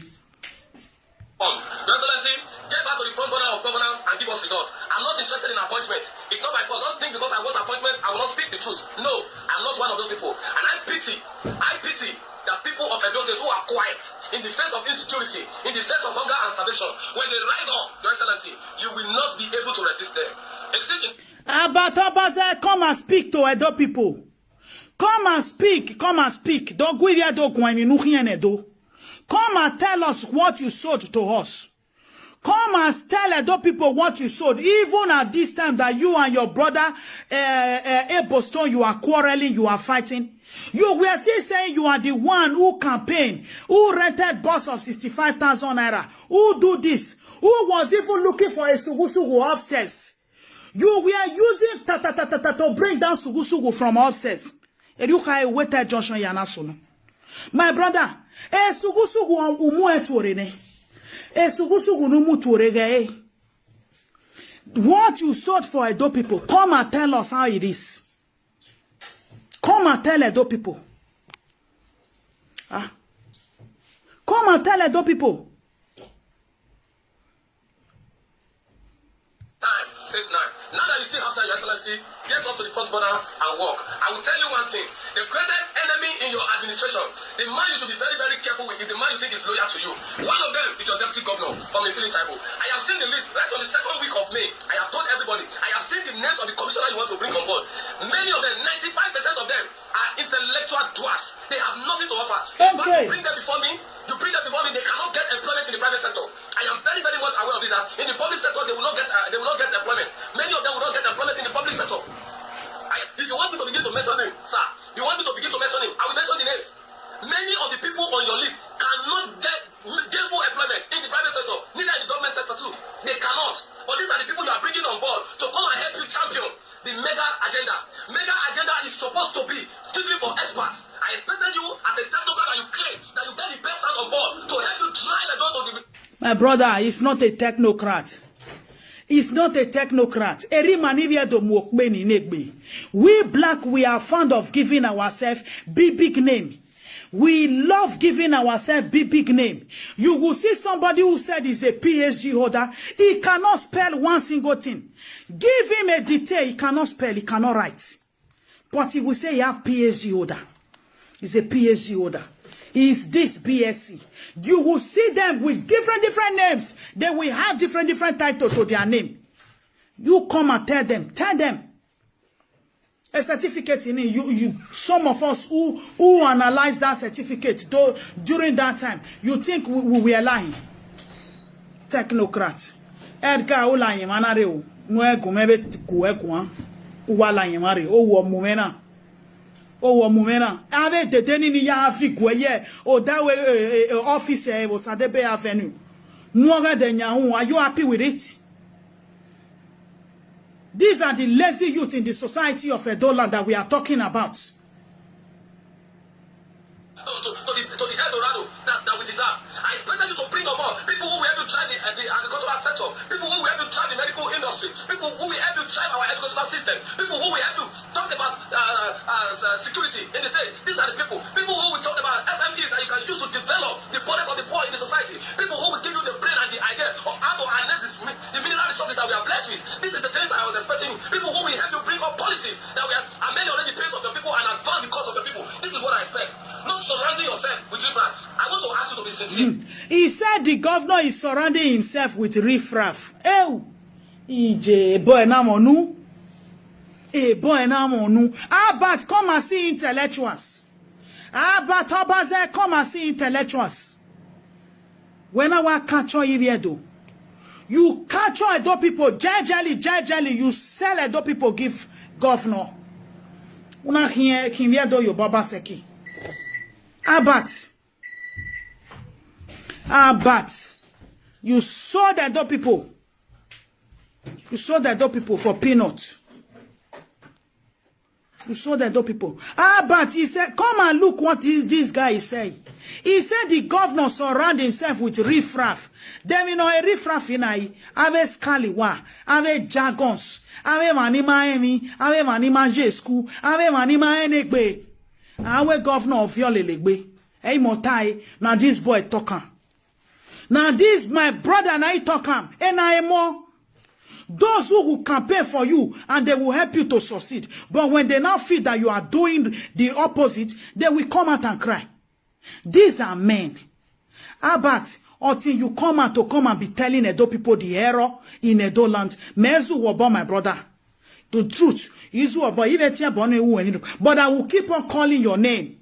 Get back to the front burner of governance and give us results. I'm not interested in appointment. It's not my fault. Don't think because I want appointment, I will not speak the truth. No, I'm not one of those people. And I pity the people of Edo State who are quiet in the face of insecurity, in the face of hunger and starvation. When they rise up, Your Excellency, you will not be able to resist them. Obaseki, come and speak to Edo people. Come and speak. Don't go here, don't go in Edo. Come and tell us what you sold to us. Come and tell Edo people what you sold. Even at this time that you and your brother, Boston, you are quarreling, you are fighting. You were still saying you are the one who campaigned, who rented bus of 65,000 naira, who do this, who was even looking for a sugusugu upstairs. You were using to bring down sugusugu from upstairs. Weighted junction Yanasuno. My brother, sugusugu umu eturene. What you sold for Edo people, come and tell us how it is. Come and tell Edo people. Come and tell Edo people. Time, save time. Now that you still have time, Your Excellency, get up to the front border and walk. I will tell you one thing. The greatest enemy in your administration, the man you should be very, very careful with, is the man you think is loyal to you. One of them is your deputy governor from the Tribal. I have seen the list right on the 2nd week of May. I have told everybody. I have seen the names of the commissioner you want to bring on board. Many of them, 95% of them, are intellectual dwarfs. They have nothing to offer. Okay. But you bring them before me, they cannot get employment in the private sector. I am very, very much aware of this. In the public sector, they will not get employment. Many of them will not get employment in the public sector. If you want me to begin to mention him, sir, you want me to begin to mention him, I will mention the names. Many of the people on your list cannot get gainful employment in the private sector, neither in the government sector too. They cannot. But these are the people you are bringing on board to come and help you champion the mega agenda. Mega agenda is supposed to be strictly for experts. I expected you as a technocrat that you claim that you get the best hand on board to help you drive the door to the... My brother, he's not a technocrat. He's not a technocrat. We black, we are fond of giving ourselves big name. We love giving ourselves big name. You will see somebody who said he's a PhD holder. He cannot spell one single thing. Give him a detail. He cannot spell. He cannot write. But he will say he have PhD holder. He's a PhD holder. Is this BSc? You will see them with different names. They will have different titles to their name. You come and tell them. A certificate in it. Some of us who analyze that certificate during that time, you think we were lying. Technocrat. Edgar Olayin manareo. Nuego mebe kuekwa. Uwalayin mare. Owo mumena. Owo mumena. Ave deteni ni ya afikwe ye. Odawe officer Osadebe Avenue. Mwoga de nyahu. Are you happy with it? These are the lazy youth in the society of Edoland that we are talking about. To the Eldorado that we deserve. I expected you to bring about people who will help you drive the agricultural sector, people who will help you drive the medical industry, people who will help you drive our educational system, people who will help you talk about security in the state. These are the people who will talk about SMEs that you can use to develop the borders of the poor in the society, people who will give you the brain and the idea of how to harness the mineral resources that we are blessed with. This is the things I was expecting. People who will help you bring up policies that we are amend already the pace of the people and advance the cause of the people. This is what I expect. Not surrounding yourself with riffraff. I want to ask you to be sincere. He said the governor is surrounding himself with riffraff. Oh, Ije boy na monu. Boy na monu. But come and see intellectuals. But Obaze, come and see intellectuals. When I catch you do. You capture Edo people, jejely, you sell Edo people, give governor. Una here, Kinviedo, your Obaseki. But you sold Edo people. You sold Edo people for peanuts. You saw the Edo people. But he said, come and look what this guy is saying. He said the governor surround himself with riffraff. Then you know a riffraff in I have scaliwa, have jargons, have manima emi, have manima jesku, have manima enegbe. Have governor of Yolelegbe. Hey motai, now this boy talking. Now this my brother and I talking. And I am more. Those who will campaign for you and they will help you to succeed. But when they now feel that you are doing the opposite, they will come out and cry. These are men. But until you come out to come and be telling Edo people the error in Edo land, Mezu Wabo, my brother. The truth is Wabo, but I will keep on calling your name.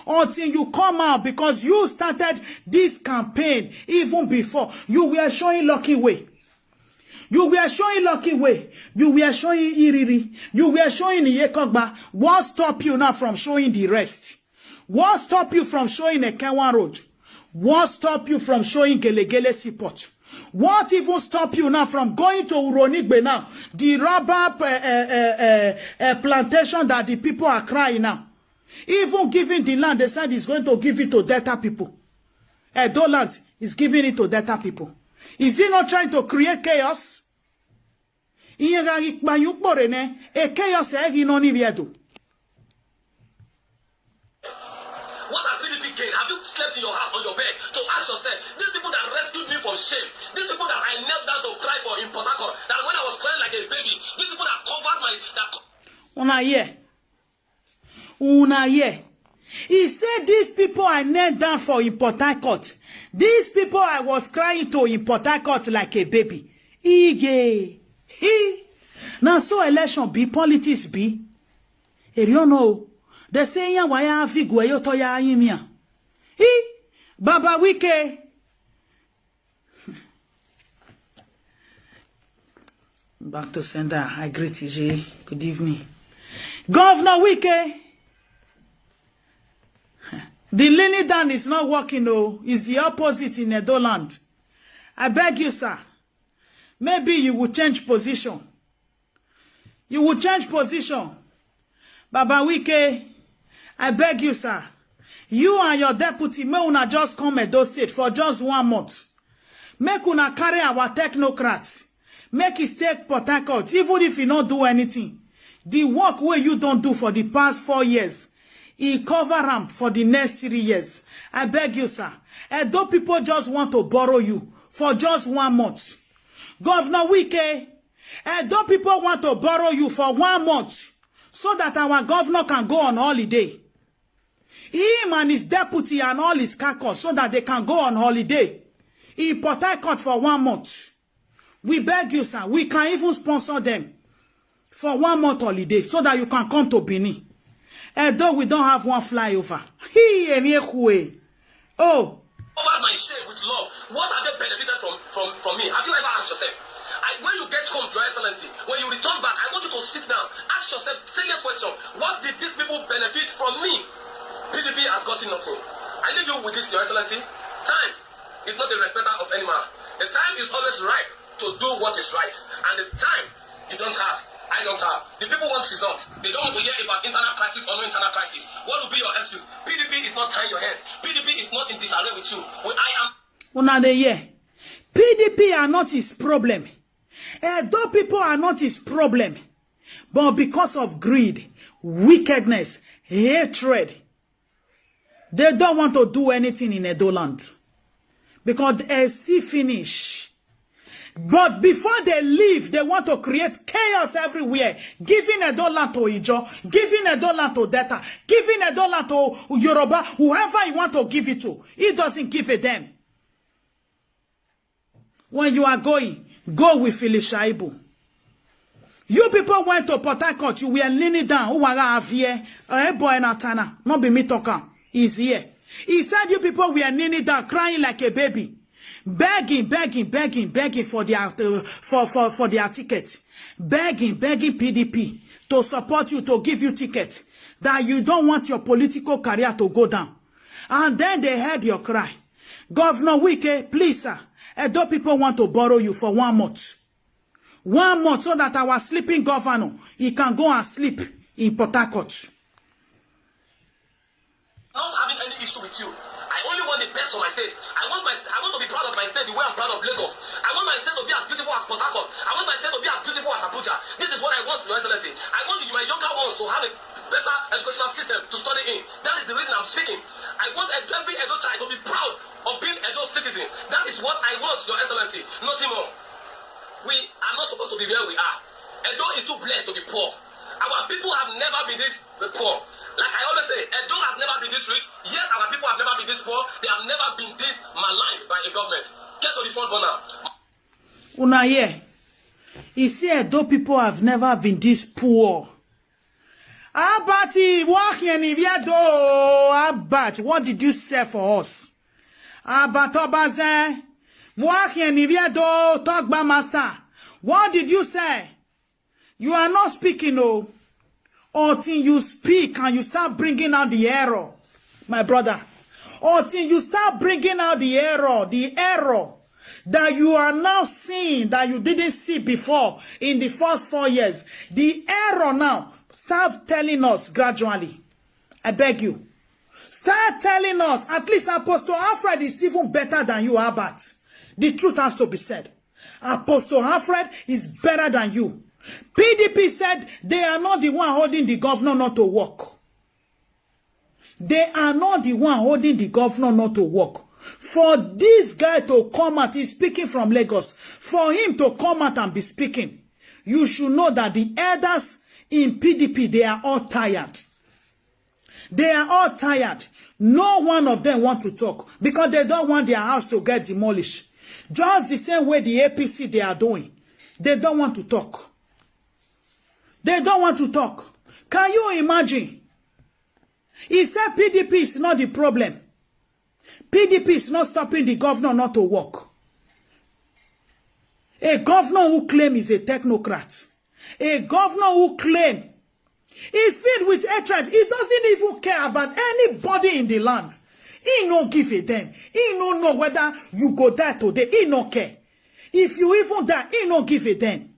Until you come out, because you started this campaign even before. You were showing lucky way. You were showing lucky way. You were showing Iriri. You were showing Yekogba. What stop you now from showing the rest? What stop you from showing Ekenwan Road? What stop you from showing Gelegele Seaport? What even stop you now from going to Uronigbe now? The rubber plantation that the people are crying now. Even giving the land, they said he's going to give it to Delta people. Edo land is giving it to Delta people. Is he not trying to create chaos? Chaos What has PDP gained? Have you slept in your house on your bed to ask yourself, these people that rescued me from shame, these people that I knelt down to cry for in Port Harcourt, that when I was crying like a baby, these people that covered my... Una ye. He said these people I knelt down for in Port Harcourt. These people I was crying to in Port Harcourt like a baby. Now so election be, politics be. You don't know. They say ya waya figure yo to ya yimia. Baba Wike. Back to sender. I greet EJ. Good evening. Governor Wike. The leaning down is not working, no. It's the opposite in Edo land. I beg you, sir. Maybe you will change position. You will change position. Baba Wike, I beg you, sir. You and your deputy may una just come Edo State for just 1 month. Make una carry our technocrats. Make it take Port Harcourt, even if you don't do anything. The work where you don't do for the past 4 years, he cover them for the next 3 years. I beg you, sir. Edo people just want to borrow you for just 1 month. Governor Wike, Edo people want to borrow you for 1 month so that our governor can go on holiday. Him and his deputy and all his caucus so that they can go on holiday. In Port Harcourt for 1 month. We beg you, sir. We can even sponsor them for 1 month holiday so that you can come to Benin. Though we don't have one flyover. Oh. Over my shame with love. What have they benefited from me? Have you ever asked yourself? When you get home, Your Excellency, when you return back, I want you to sit down. Ask yourself serious question. What did these people benefit from me? PDP has gotten nothing. I leave you with this, Your Excellency. Time is not the respecter of any man. The time is always ripe to do what is right. And the time you don't have, I don't have. The people want results. They don't want to hear about internal crisis or no internal crisis. What will be your excuse? PDP is not tying your hands. PDP is not in disarray with you. I am. Una de ye. PDP are not his problem. Though people are not his problem. But because of greed, wickedness, hatred, they don't want to do anything in Edo land. Because they see finish. But before they leave, they want to create chaos everywhere. Giving Edo land to Ijo, giving Edo land to Delta, giving Edo land to Yoruba, whoever you want to give it to. He doesn't give it them. When you are going, Go with Philip Shaibu. You people went to Port Harcourt, you were leaning down. Who are here? Boy Natana. Not be me talking. He's here. He said you people were kneeling down, crying like a baby. Begging for their for their ticket. Begging PDP to support you, to give you ticket. That you don't want your political career to go down. And then they heard your cry. Governor Wike, please, sir. Edo people want to borrow you for 1 month. 1 month so that our sleeping governor, he can go and sleep in Port Harcourt. Not having any issue with you. I only want the best for my state. I want to be proud of my state the way I'm proud of Lagos. I want my state to be as beautiful as Port Harcourt. I want my state to be as beautiful as Abuja. This is what I want, Your Excellency. I want my younger ones to have a better educational system to study in. That is the reason I'm speaking. I want every Edo child to be proud of being Edo citizens. That is what I want, Your Excellency. Nothing more. We are not supposed to be where we are. Edo is too blessed to be poor. Our people have never been this poor. Like I always say, Edo has never been this rich. Yes, our people have never been this poor. They have never been this maligned by a government. Get to the front burner. Una here. He said Edo people have never been this poor. Abati, Abat, what did you say for us? Abatobaze, Togba Master. What did you say? You are not speaking, no. Until you speak and you start bringing out the error, my brother. Until you start bringing out the error that you are now seeing that you didn't see before in the first 4 years. The error now, start telling us gradually. I beg you. Start telling us, at least Apostle Alfred is even better than you, Abat. The truth has to be said. Apostle Alfred is better than you. PDP said they are not the one holding the governor not to work. They are not the one holding the governor not to work. For this guy to come out, he's speaking from Lagos. For him to come out and be speaking, you should know that the elders in PDP, they are all tired. They are all tired. No one of them want to talk because they don't want their house to get demolished. Just the same way the APC they are doing. They don't want to talk. They don't want to talk. Can you imagine? He said PDP is not the problem. PDP is not stopping the governor not to work. A governor who claims he's a technocrat. A governor who claims is filled with hatred. He doesn't even care about anybody in the land. He no give a damn. He no know whether you go die today. He no care. If you even die, he no give a damn.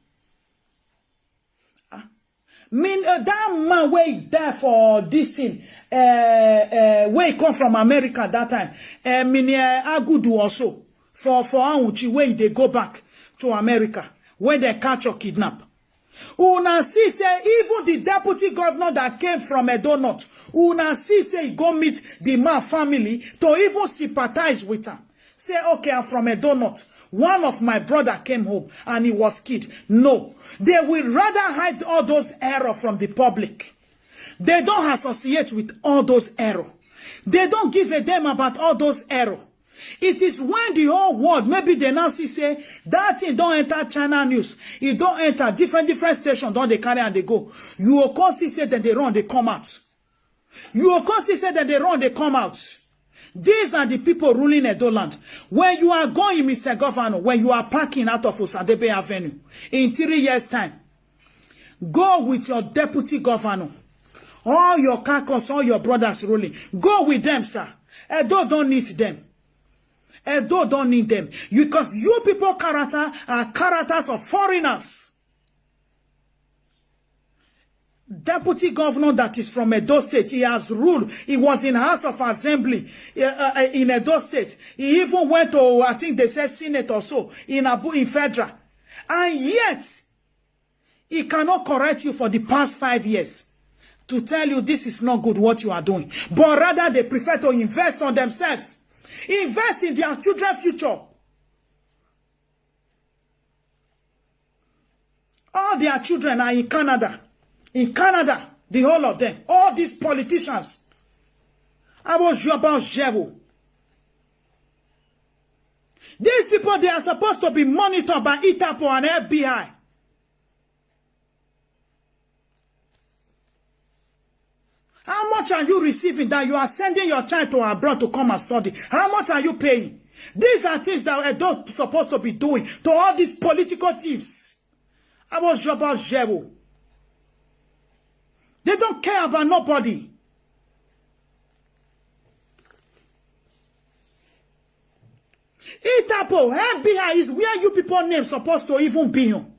That man way there for this thing, where he come from America that time. Agudu also for Auchi where they go back to America where they catch or kidnap. Una see say even the deputy governor that came from Edo North, una see say he go meet the man family to even sympathize with him. Say okay, I'm from Edo North. One of my brother came home and he was killed. No, they will rather hide all those errors from the public. They don't associate with all those errors. They don't give a damn about all those errors. It is when the whole world, maybe they now see say, that thing don't enter China news. It don't enter different stations, don't they carry and they go. You will come see say that they run, they come out. You will come see say that they run, they come out. These are the people ruling Edo land. When you are going, Mr. Governor, when you are parking out of Osadebe Avenue, in 3 years' time, go with your deputy governor. All your caucus, all your brothers ruling. Go with them, sir. Edo don't need them. Edo don't need them. Because you people character are characters of foreigners. Deputy governor that is from Edo State, he has ruled. He was in House of Assembly in Edo State. He even went to, I think they said Senate or so, in Federal. And yet, he cannot correct you for the past 5 years to tell you this is not good what you are doing. But rather, they prefer to invest on themselves. Invest in their children's future. All their children are in Canada. In Canada, the whole of them. All these politicians. I was about Jevo. These people, they are supposed to be monitored by Interpol and FBI. How much are you receiving that you are sending your child to abroad to come and study? How much are you paying? These are things that we're not supposed to be doing to all these political thieves. I was about zero. They don't care about nobody. Interpol, FBI is where you people names supposed to even be on.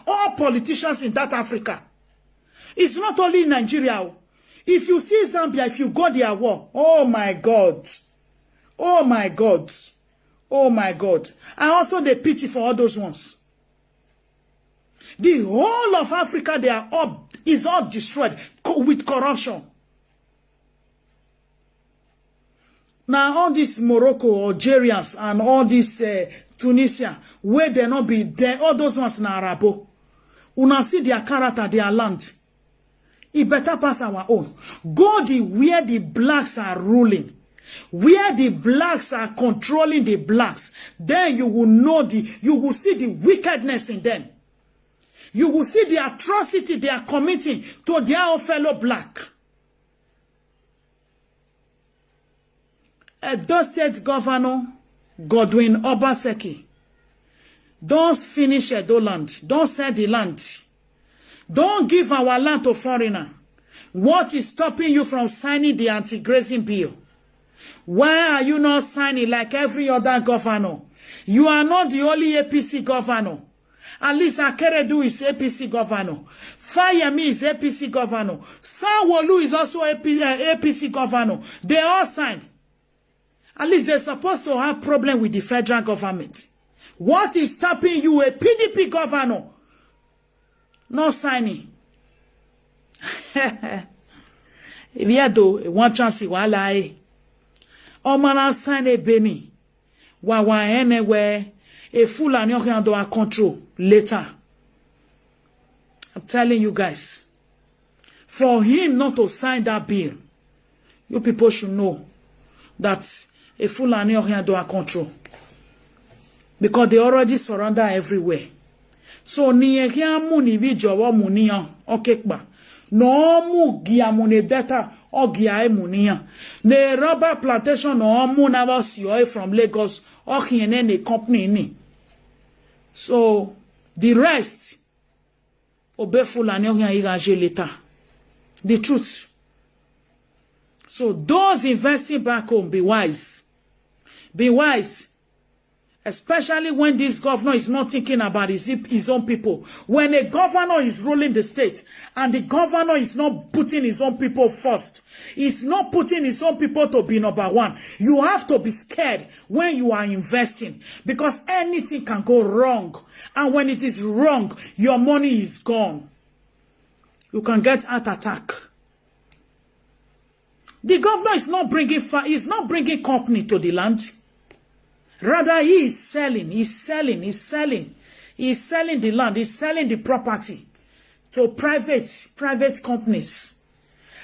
All politicians in that Africa. It's not only in Nigeria. If you see Zambia, if you go their war, oh my God. Oh my God. Oh my God. And also the pity for all those ones. The whole of Africa, they are is all destroyed with corruption. Now all these Morocco, Algerians, and all these Tunisia, where they not be there, all those ones in Arabo. Una see their character, their land. It better pass our own. Go where the blacks are ruling. Where the blacks are controlling the blacks. Then you will know you will see the wickedness in them. You will see the atrocity they are committing to their fellow black. Edo State Governor Godwin Obaseki. Don't finish Edo land. Don't sell the land. Don't give our land to foreigner. What is stopping you from signing the anti-grazing bill? Why are you not signing like every other governor? You are not the only APC governor. At least Akeredu is APC governor. Fayemi is APC governor. Sanwo-Olu is also APC governor. They all sign. At least they're supposed to have problem with the federal government. What is stopping you, a PDP governor, not signing? If you do one chance, you will lie. O man sign a Beni. Wa anywhere a fool and your hand under control later. I'm telling you guys. For him not to sign that bill, you people should know that a fool and your hand under control. Because they already surrender everywhere. So ni ekia muni vi jowo muniyan okekpa. No mu gia muni better o gia muniyan. Ne rubber plantation no mu na was yo from Lagos o kiene ne company ni. So the rest obe fulani oyan irage later. The truth. So those investing back home, be wise. Be wise. Especially when this governor is not thinking about his own people. When a governor is ruling the state and the governor is not putting his own people first, he's not putting his own people to be number one. You have to be scared when you are investing because anything can go wrong. And when it is wrong, your money is gone. You can get heart attack. The governor is not bringing company to the land. Rather, he is selling the land, he's selling the property to private companies.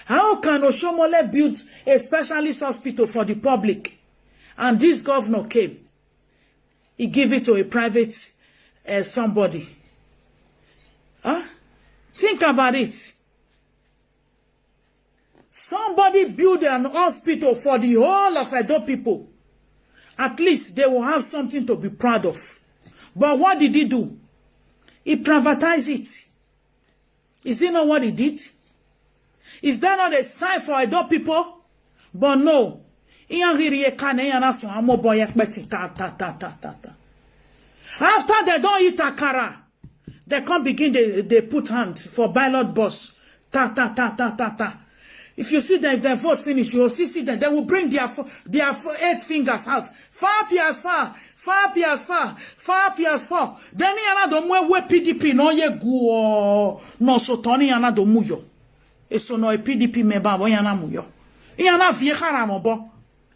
How can Oshomole build a specialist hospital for the public? And this governor came. He gave it to a private somebody. Huh? Think about it. Somebody built an hospital for the whole of Edo people. At least they will have something to be proud of. But what did he do? He privatized it. Is it not what he did? Is that not a sign for Edo people? But no. After they don't eat akara, they can't begin, they put hand for ballot boss. If you see them, if their vote finish, you will see them. They will bring their 8 fingers out. 4 PS4. Then yana do mwe PDP no ye guo no so toni yana do muyo. Eso no PDP member bo yana muyo. Yana vie haramo bo.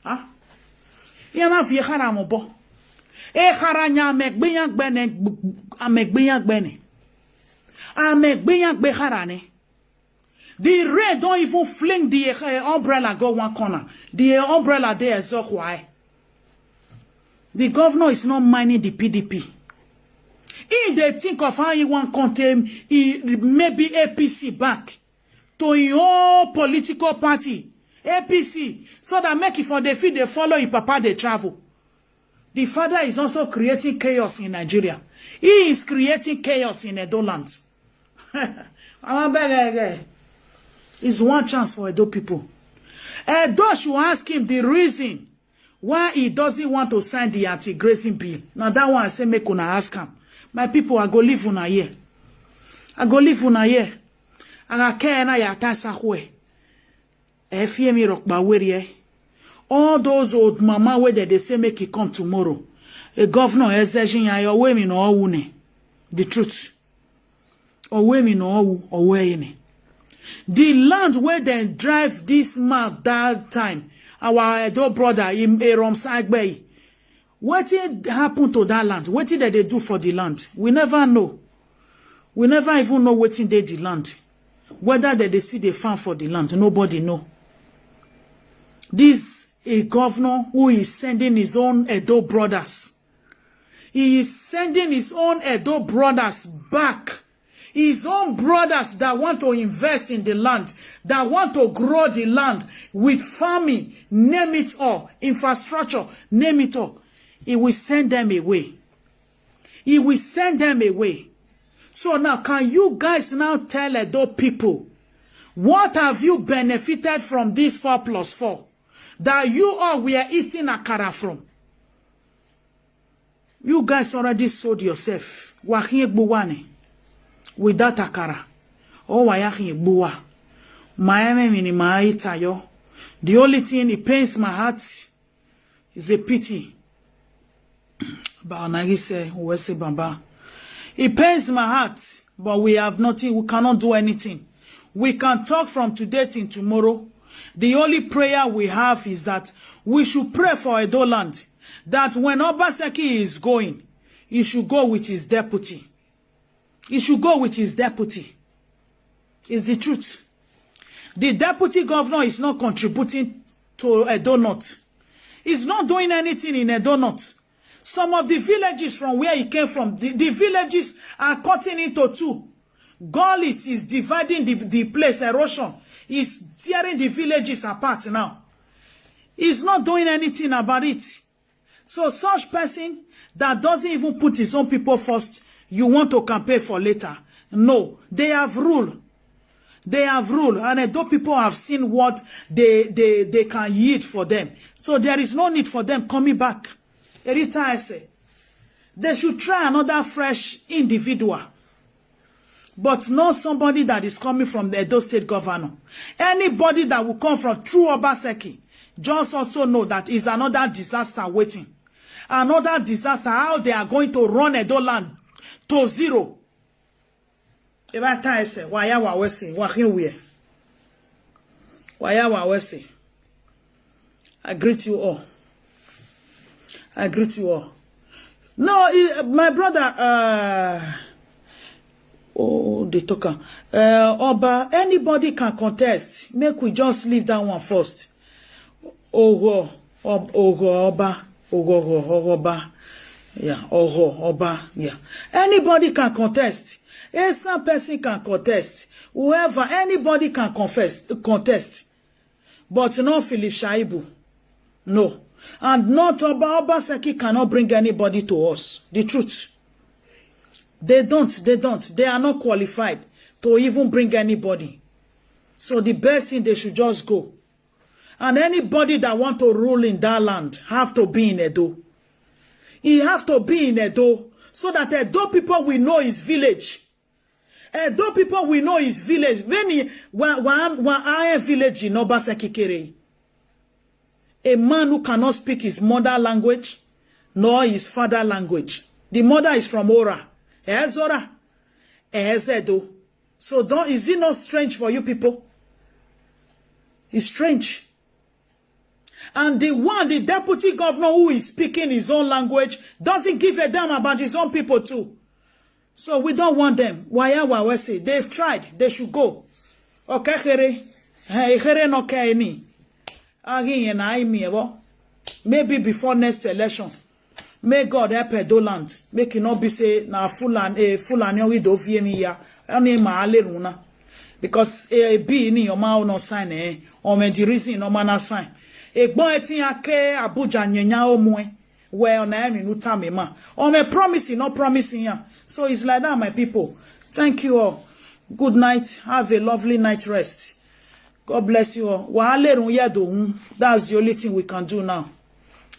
Ah? Yana vie haramo bo. E haranya megbeyan gbene amegbeyan gbene. Amegbeyan gbe harane. The rain don't even fling the umbrella go one corner. The umbrella there is so quiet. The governor is not minding the PDP. If they think of how he want contain maybe APC back to your political party, APC, so that make it for the feed they follow your papa they travel. The father is also creating chaos in Nigeria. He is creating chaos in Edo land. It's one chance for Edo people. Edo should ask him the reason why he doesn't want to sign the anti-grazing bill. Now that one I say make una ask him. My people, I go live una here. I go live una here. I care na ya tasa hwe. Efie mi rokba werie. All those old mama where they say make it come tomorrow. A governor ezejin ya yo we mi no owu. The truth. Or we mi no owu or we ni. The land where they drive this man that time. Our Edo brother in Erom Sagbei. What happened to that land? What did they do for the land? We never know. We never even know what they did the land. Whether they see the farm for the land, nobody know. This a governor who is sending his own Edo brothers. He is sending his own Edo brothers back. His own brothers that want to invest in the land, that want to grow the land with farming, name it all, infrastructure, name it all. He will send them away. He will send them away. So now, can you guys now tell Edo people, what have you benefited from this 4+4? That you all were eating akara from? You guys already sold yourself. With that akara. Oh, wayahi Miami mini maitayo. The only thing it pains my heart is a pity. It pains my heart, but we have nothing. We cannot do anything. We can talk from today till tomorrow. The only prayer we have is that we should pray for Edo land, that when Obaseki is going, he should go with his deputy. He should go with his deputy. It's the truth. The deputy governor is not contributing to Edo North. He's not doing anything in Edo North. Some of the villages from where he came from, the villages are cutting into two. Gaulis is dividing the place, erosion. He's tearing the villages apart now. He's not doing anything about it. So such person that doesn't even put his own people first, you want to campaign for later. No, they have rule. They have rule. And Edo people have seen what they can yield for them. So there is no need for them coming back. Erita I say, they should try another fresh individual. But not somebody that is coming from the Edo State governor. Anybody that will come from true Obaseki, just also know that is another disaster waiting. Another disaster, how they are going to run Edo land to zero. Erita I say, waya wa wesi, wahin we. Waya wa wesi. I greet you all. I greet you all. No, my brother, oh, the talker. Oba, anybody can contest. Make we just leave that one first. Oba. Yeah, Oba. Yeah. Anybody can contest. Some person can contest. Whoever, anybody can contest. But not Philip Shaibu. No. And not Obaseki cannot bring anybody to us. The truth. They don't. They are not qualified to even bring anybody. So the best thing, they should just go. And anybody that want to rule in that land have to be in Edo. He have to be in Edo so that Edo people will know his village. Edo people will know his village. When I am village in Obaseki Kere. A man who cannot speak his mother language nor his father language. The mother is from Ora. Ezora. Ezedo. So is it not strange for you people? It's strange. And the deputy governor who is speaking his own language doesn't give a damn about his own people too. So we don't want them. They've tried. They should go. Okay, here no any. Maybe before next election, May God help Edoland. Make it not be say na full and we do vie me ya. Any ma ale runa. Because a B ni your ma no sign or me the reason no man sign. E gbon etin ake Abuja nyenya omwe. Where on I no time ma. Or me promising not promising ya. So it's like that, my people. Thank you all. Good night. Have a lovely night rest. God bless you all. That's the only thing we can do now.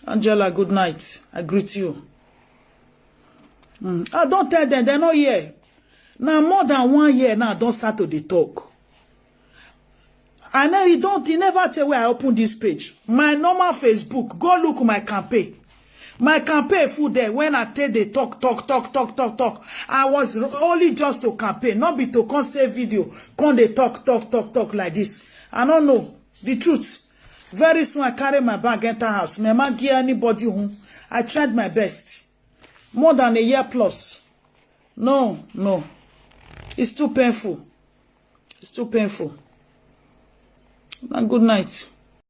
Angela, good night. I greet you. Don't tell them, they're not here. Now, more than 1 year now, don't start to the talk. I know you never tell where I open this page. My normal Facebook, go look my campaign. My campaign full there when I tell the talk. I was only just to campaign, not be to constant video. Come they talk like this. I don't know the truth. Very soon I carry my bag enter house. Me man give anybody home. I tried my best. More than a year plus. No. It's too painful. It's too painful. And good night.